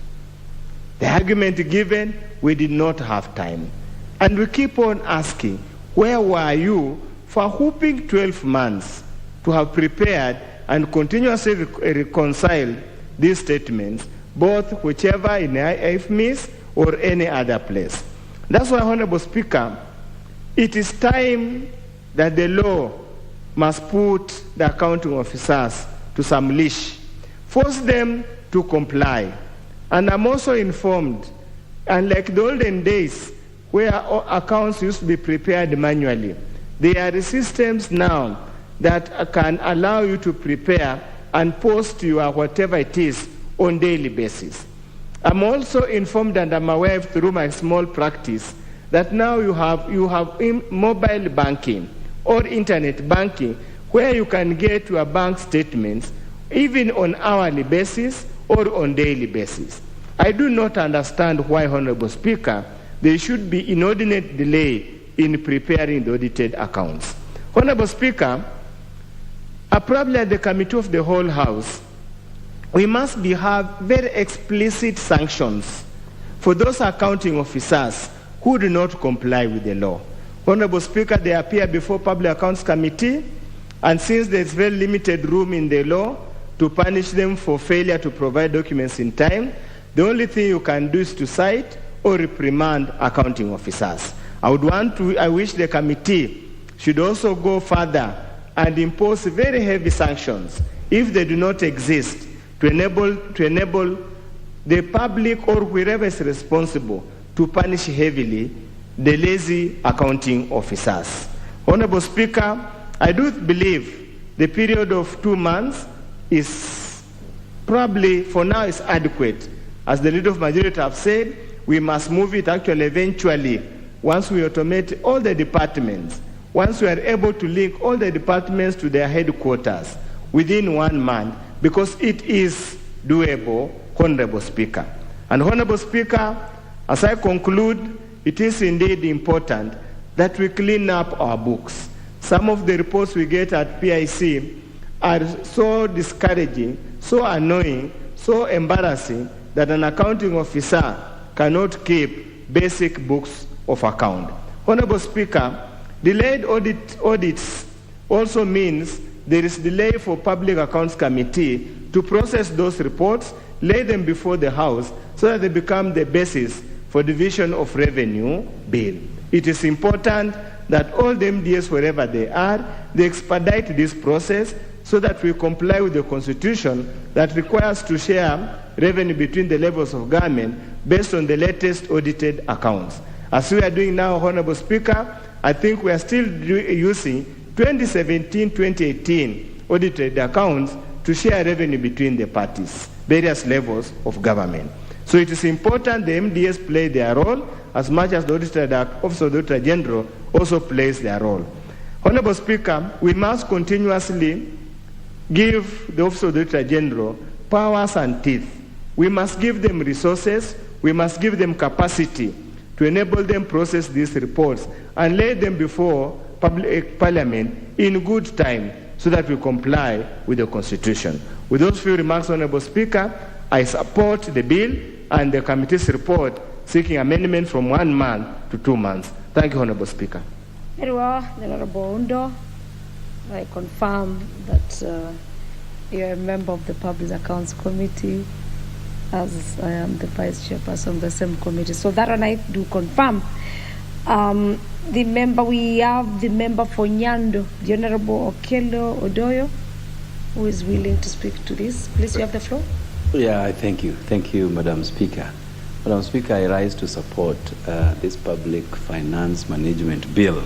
The argument given, we did not have time. And we keep on asking, where were you for a whopping 12 months to have prepared and continuously reconciled these statements, both whichever in IFMIS or any other place? That's why, Honorable Speaker, it is time that the law must put the accounting officers to some leash, force them to comply. And I'm also informed, unlike the olden days where accounts used to be prepared manually, there are systems now that can allow you to prepare and post your whatever it is on daily basis. I'm also informed, and I'm aware through my small practice, that now you have mobile banking or internet banking where you can get your bank statements even on hourly basis or on daily basis. I do not understand why, Honorable Speaker, there should be inordinate delay in preparing the audited accounts. Honorable Speaker, probably at the Committee of the Whole House, we must have very explicit sanctions for those accounting officers who do not comply with the law. Honorable Speaker, they appear before Public Accounts Committee, and since there is very limited room in the law to punish them for failure to provide documents in time, the only thing you can do is to cite or reprimand accounting officers. I wish the committee should also go further and impose very heavy sanctions if they do not exist to enable the public or whoever is responsible to punish heavily the lazy accounting officers. Honorable Speaker, I do believe the period of 2 months is probably for now is adequate. As the leader of majority have said, we must move it actually eventually once we automate all the departments, once we are able to link all the departments to their headquarters within 1 month, because it is doable, Honorable Speaker. And Honorable Speaker, as I conclude, it is indeed important that we clean up our books. Some of the reports we get at PIC are so discouraging, so annoying, so embarrassing that an accounting officer cannot keep basic books of account. Honorable Speaker, delayed audits also means there is delay for Public Accounts Committee to process those reports, lay them before the House so that they become the basis for division of revenue bill. It is important that all the MDS, wherever they are, they expedite this process so that we comply with the Constitution that requires to share revenue between the levels of government based on the latest audited accounts. As we are doing now, Honorable Speaker, I think we are still using 2017-2018 audited accounts to share revenue between the parties, various levels of government. So it is important the MDS play their role as much as the Office of the Auditor General also plays their role. Honorable Speaker, we must continuously give the Office of the Auditor General powers and teeth. We must give them resources, we must give them capacity to enable them process these reports and lay them before Parliament in good time so that we comply with the Constitution. With those few remarks, Honorable Speaker, I support the bill and the committee's report seeking amendment from 1 month to 2 months. Thank you, Honorable Speaker. Very well, the Honorable Undo. I confirm that you're a member of the Public Accounts Committee, as I am the Vice Chairperson of the same committee. So that one I do confirm. We have the member for Nyando, the Honorable Okello Odoyo, who is willing to speak to this. Please, you have the floor. Yeah, thank you. Thank you, Madam Speaker. Madam Speaker, I rise to support this public finance management bill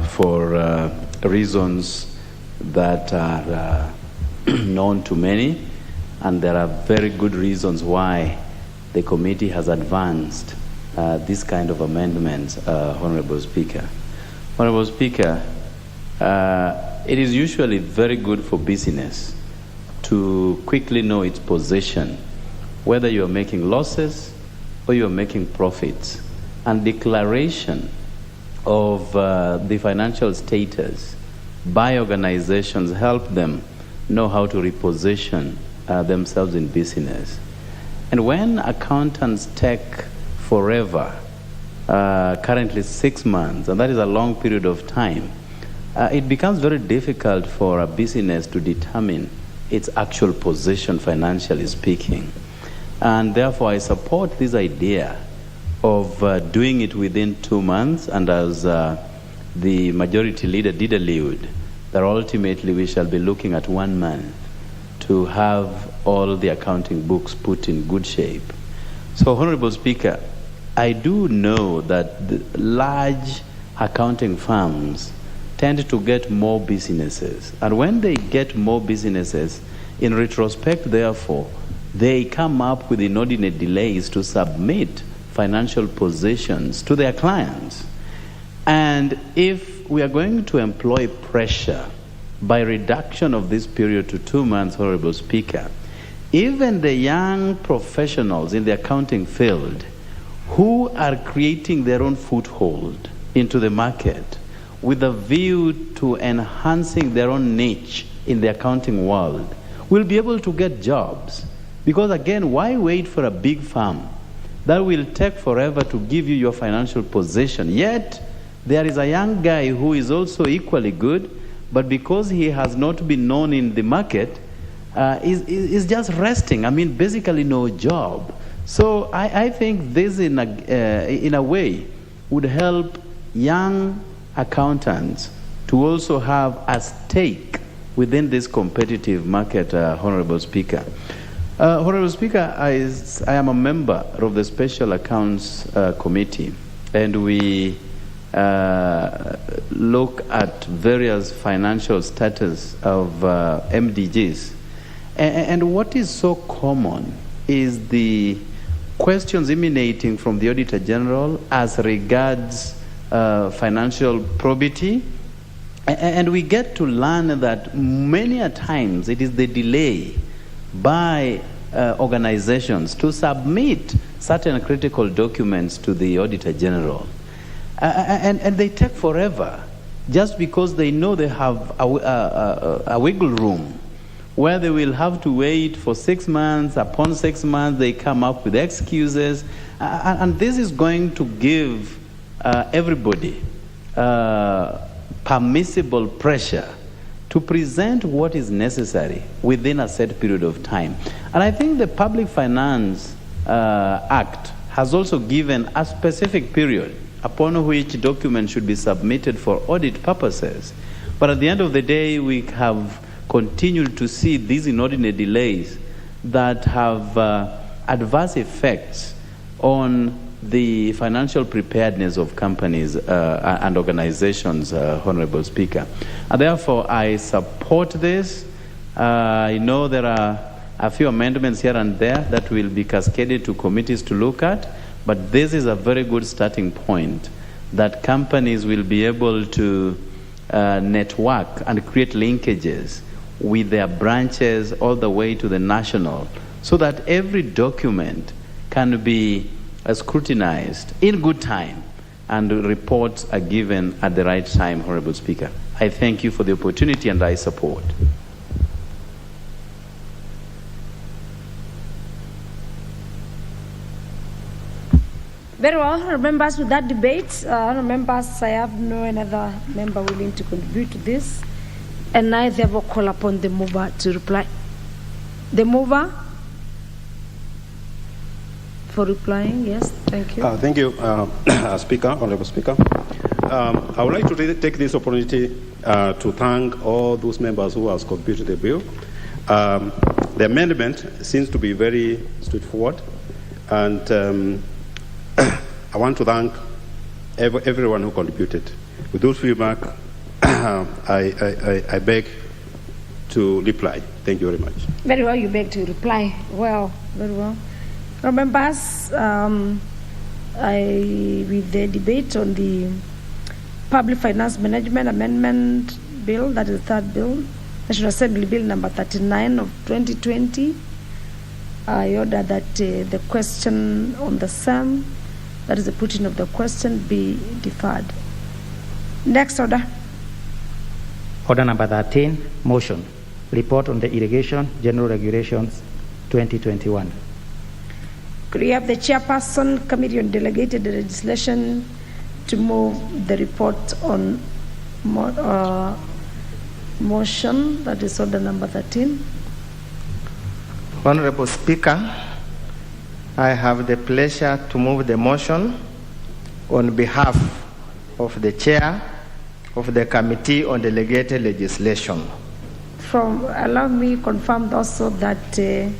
for reasons that are known to many, and there are very good reasons why the committee has advanced this kind of amendments, Honorable Speaker. Honorable Speaker, it is usually very good for business to quickly know its position, whether you are making losses or you are making profits. And declaration of the financial status by organizations help them know how to reposition themselves in business. And when accountants take forever, currently 6 months, and that is a long period of time, it becomes very difficult for a business to determine its actual position, financially speaking. And therefore, I support this idea of doing it within 2 months, and as the majority leader did allude, that ultimately we shall be looking at 1 month to have all the accounting books put in good shape. So, Honorable Speaker, I do know that the large accounting firms tend to get more businesses. And when they get more businesses, in retrospect, therefore, they come up with inordinate delays to submit financial positions to their clients. And if we are going to employ pressure by reduction of this period to 2 months, Honorable Speaker, even the young professionals in the accounting field who are creating their own foothold into the market with a view to enhancing their own niche in the accounting world will be able to get jobs. Because again, why wait for a big firm that will take forever to give you your financial position? Yet, there is a young guy who is also equally good, but because he has not been known in the market, is just resting. I mean, basically no job. So I think this, in a way, would help young accountants to also have a stake within this competitive market, Honorable Speaker. Honorable Speaker, I am a member of the Special Accounts Committee, and we look at various financial status of MDGs. And what is so common is the questions emanating from the Auditor General as regards financial probity. And we get to learn that many a times it is the delay by organizations to submit certain critical documents to the Auditor General. And they take forever just because they know they have a wiggle room where they will have to wait for 6 months. Upon 6 months, they come up with excuses. And this is going to give everybody permissible pressure to present what is necessary within a set period of time. And I think the Public Finance Act has also given a specific period upon which documents should be submitted for audit purposes. But at the end of the day, we have continued to see these inordinate delays that have adverse effects on the financial preparedness of companies and organizations, Honorable Speaker. And therefore, I support this. I know there are a few amendments here and there that will be cascaded to committees to look at, but this is a very good starting point that companies will be able to network and create linkages with their branches all the way to the national, so that every document can be scrutinized in good time and reports are given at the right time, Honorable Speaker. I thank you for the opportunity and I support. Very well, honourable members, with that debate, honourable members, I have no another member willing to contribute to this, and I therefore call upon the mover to reply. The mover for replying, yes, thank you. Thank you, Speaker, Honourable Speaker. I would like to take this opportunity to thank all those members who have contributed to the bill. The amendment seems to be very straightforward, and I want to thank everyone who contributed. With those feedback, I beg to reply. Thank you very much. Very well, you beg to reply. Well, very well. Members, with the debate on the Public Finance Management Amendment Bill, that is the third bill, National Assembly Bill number 39 of 2020, I order that the question on the same, that is the putting of the question, be deferred. Next order. Order number 13, motion. Report on the Irrigation General Regulations 2021. Could we have the chairperson, Committee on Delegated Legislation, to move the report on motion, that is order number 13. Honorable Speaker, I have the pleasure to move the motion on behalf of the Chair of the Committee on Delegated Legislation. Allow me to confirm also that it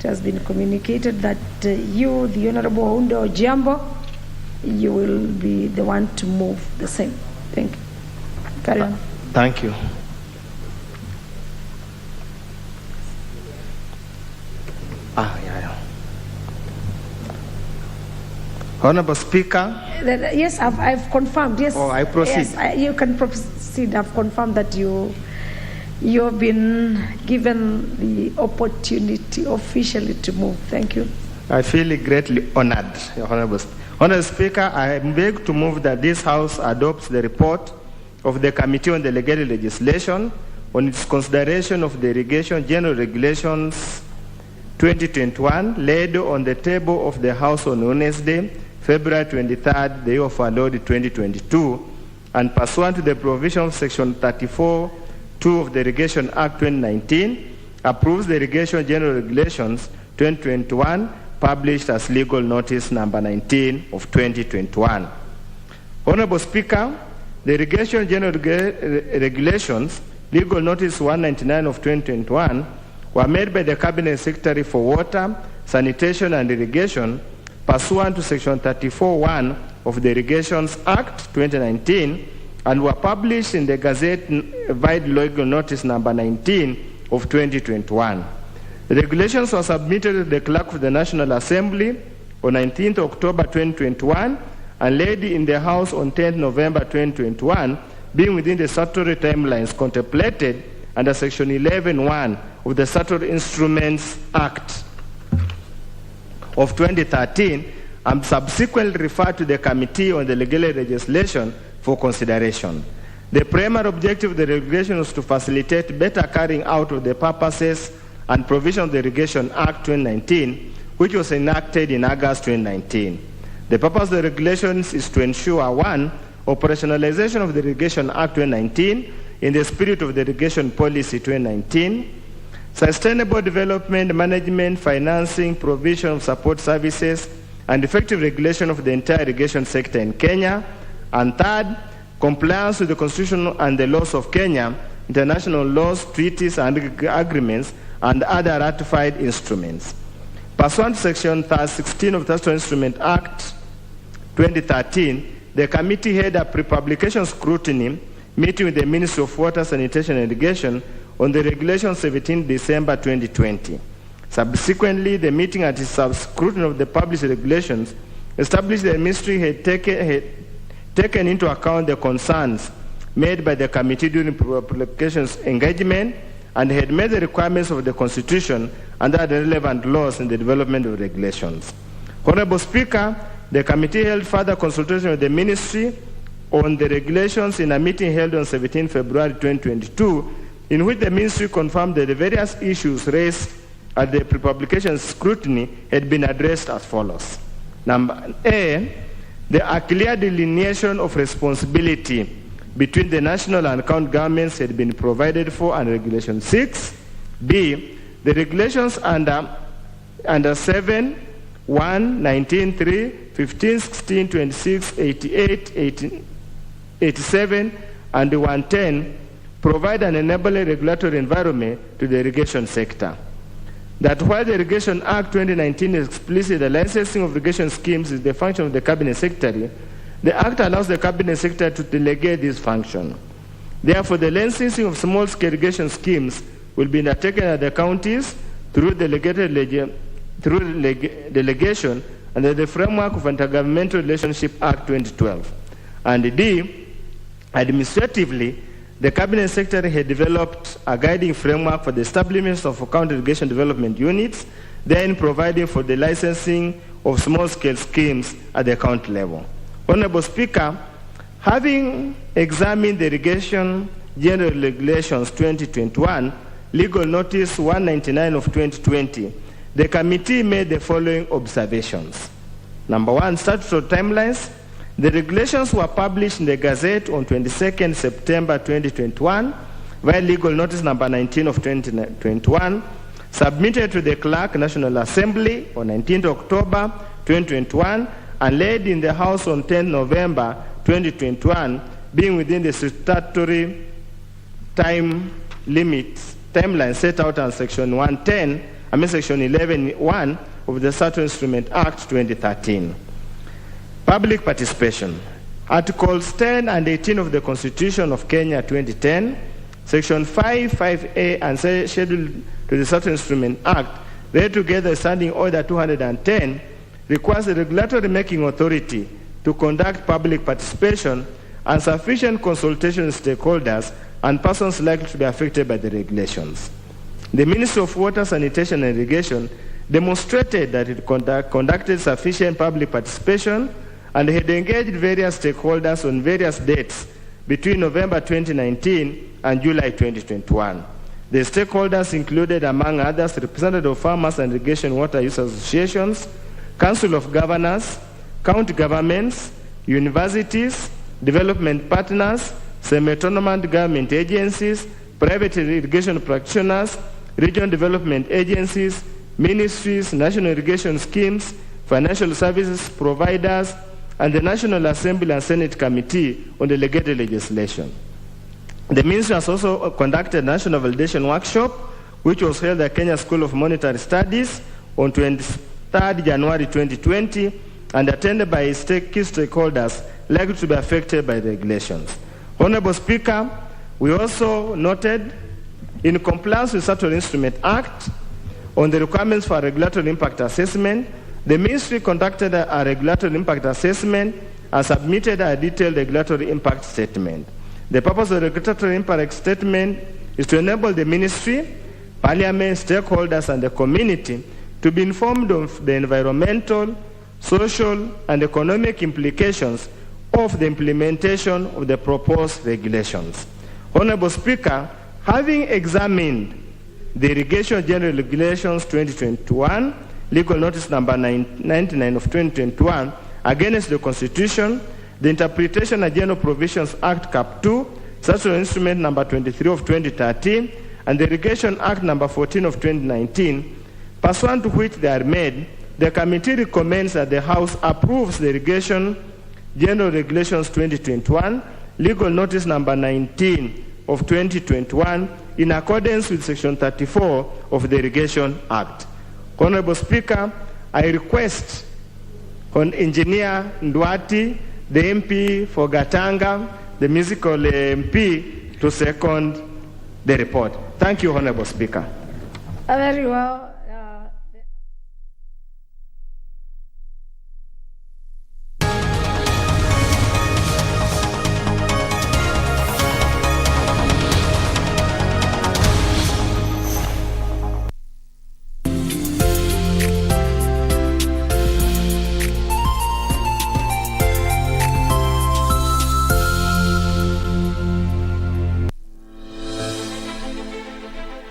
has been communicated that you, the Honorable Oundo Ojambo, you will be the one to move the same. Thank you. Carry on. Thank you. Honorable Speaker. Yes, I've confirmed. Yes. Oh, I proceed. Yes, you can proceed. I've confirmed that you've been given the opportunity officially to move. Thank you. I feel greatly honored, Honorable Speaker. I beg to move that this House adopts the report of the Committee on Delegated Legislation on its consideration of the Irrigation General Regulations 2021, laid on the table of the House on Wednesday, February 23rd, the year of our Lord 2022, and pursuant to the provision of Section 34(2) of the Irrigation Act 2019, approves the Irrigation General Regulations 2021, published as legal notice number 19 of 2021. Honorable Speaker, the Irrigation General Regulations, legal notice 199 of 2021, were made by the Cabinet Secretary for Water, Sanitation and Irrigation pursuant to Section 34(1) of the Irrigations Act 2019 and were published in the Gazette Vide Legal Notice number 19 of 2021. The regulations were submitted to the Clerk of the National Assembly on 19th October 2021 and laid in the House on 10th November 2021, being within the statutory timelines contemplated under Section 11(1) of the Statutory Instruments Act of 2013, and subsequently referred to the Committee on the Legal Legislation for consideration. The primary objective of the regulation was to facilitate better carrying out of the purposes and provision of the Irrigation Act 2019, which was enacted in August 2019. The purpose of the regulations is to ensure, 1, operationalization of the Irrigation Act 2019 in the spirit of the Irrigation Policy 2019, sustainable development, management, financing, provision of support services, and effective regulation of the entire irrigation sector in Kenya, and 3rd, compliance with the Constitution and the laws of Kenya, international laws, treaties, and agreements, and other ratified instruments. Pursuant to Section 16 of the Statutory Instrument Act 2013, the committee had a pre-publication scrutiny meeting with the Ministry of Water, Sanitation, and Irrigation on the regulation 17 December 2020. Subsequently, the meeting at its scrutiny of the published regulations established that the ministry had taken into account the concerns made by the committee during publication's engagement and had met the requirements of the Constitution and other relevant laws in the development of regulations. Honorable Speaker, the committee held further consultation with the ministry on the regulations in a meeting held on 17 February 2022, in which the ministry confirmed that the various issues raised at the pre-publication scrutiny had been addressed as follows. Number A, a clear delineation of responsibility between the national and county governments had been provided for under Regulation 6. B, the regulations under 7, 1, 19, 3, 15, 16, 26, 88, 87, and 110 provide an enabling regulatory environment to the irrigation sector. That while the Irrigation Act 2019 is explicit, the licensing of irrigation schemes is the function of the Cabinet Secretary, the Act allows the Cabinet Secretary to delegate this function. Therefore, the licensing of small-scale irrigation schemes will be undertaken at the counties through delegation under the framework of Intergovernmental Relationship Act 2012. And D, administratively, the Cabinet Secretary had developed a guiding framework for the establishment of county irrigation development units, then providing for the licensing of small-scale schemes at the county level. Honorable Speaker, having examined the Irrigation General Regulations 2021, Legal Notice 199 of 2020, the committee made the following observations. Number 1, statutory timelines. The regulations were published in the Gazette on 22nd September 2021, while Legal Notice number 19 of 2021, submitted to the Clerk, National Assembly on 19th October 2021, and laid in the House on 10th November 2021, being within the statutory timeline set out on Section 11(1) of the Statutory Instrument Act 2013. Public participation. Articles 10 and 18 of the Constitution of Kenya 2010, Section 5, 5A, and scheduled to the Statutory Instrument Act, read together Standing Order 210, requires the regulatory making authority to conduct public participation and sufficient consultation with stakeholders and persons likely to be affected by the regulations. The Ministry of Water, Sanitation, and Irrigation demonstrated that it conducted sufficient public participation and had engaged various stakeholders on various dates between November 2019 and July 2021. The stakeholders included, among others, representatives of farmers and irrigation water use associations, Council of Governors, county governments, universities, development partners, semi-autonomous government agencies, private irrigation practitioners, regional development agencies, ministries, national irrigation schemes, financial services providers, and the National Assembly and Senate Committee on Delegated Legislation. The Ministry has also conducted a national validation workshop, which was held at Kenya School of Monetary Studies on 23rd January 2020, and attended by key stakeholders likely to be affected by the regulations. Honorable Speaker, we also noted, in compliance with Statutory Instrument Act, on the requirements for a regulatory impact assessment, the Ministry conducted a regulatory impact assessment and submitted a detailed regulatory impact statement. The purpose of the regulatory impact statement is to enable the Ministry, Parliament, stakeholders, and the community to be informed of the environmental, social, and economic implications of the implementation of the proposed regulations. Honorable Speaker, having examined the Irrigation General Regulations 2021, Legal Notice number 99 of 2021, against the Constitution, the Interpretation and General Provisions Act Cap 2, Statutory Instrument number 23 of 2013, and the Irrigation Act number 14 of 2019, pursuant to which they are made, the committee recommends that the House approves the Irrigation General Regulations 2021, Legal Notice number 19 of 2021, in accordance with Section 34 of the Irrigation Act. Honorable Speaker, I request Engineer Ndwati, the MP for Gatanga, the musical MP, to second the report. Thank you, Honorable Speaker. Very well.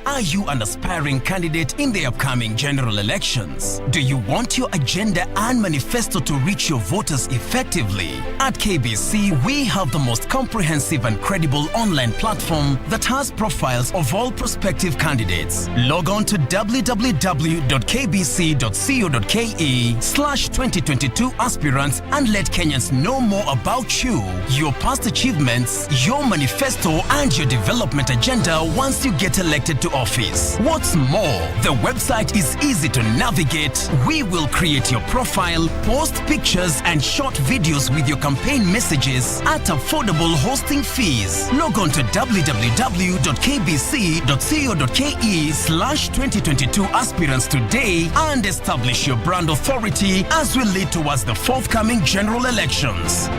Are you an aspiring candidate in the upcoming general elections? Do you want your agenda and manifesto to reach your voters effectively? At KBC, we have the most comprehensive and credible online platform that has profiles of all prospective candidates. Log on to www.kbc.co.ke/2022 aspirants and let Kenyans know more about you, your past achievements, your manifesto, and your development agenda once you get elected to office. What's more, the website is easy to navigate. We will create your profile, post pictures and short videos with your campaign messages at affordable hosting fees. Log on to www.kbc.co.ke/2022 aspirants today and establish your brand authority as we lead towards the forthcoming general elections.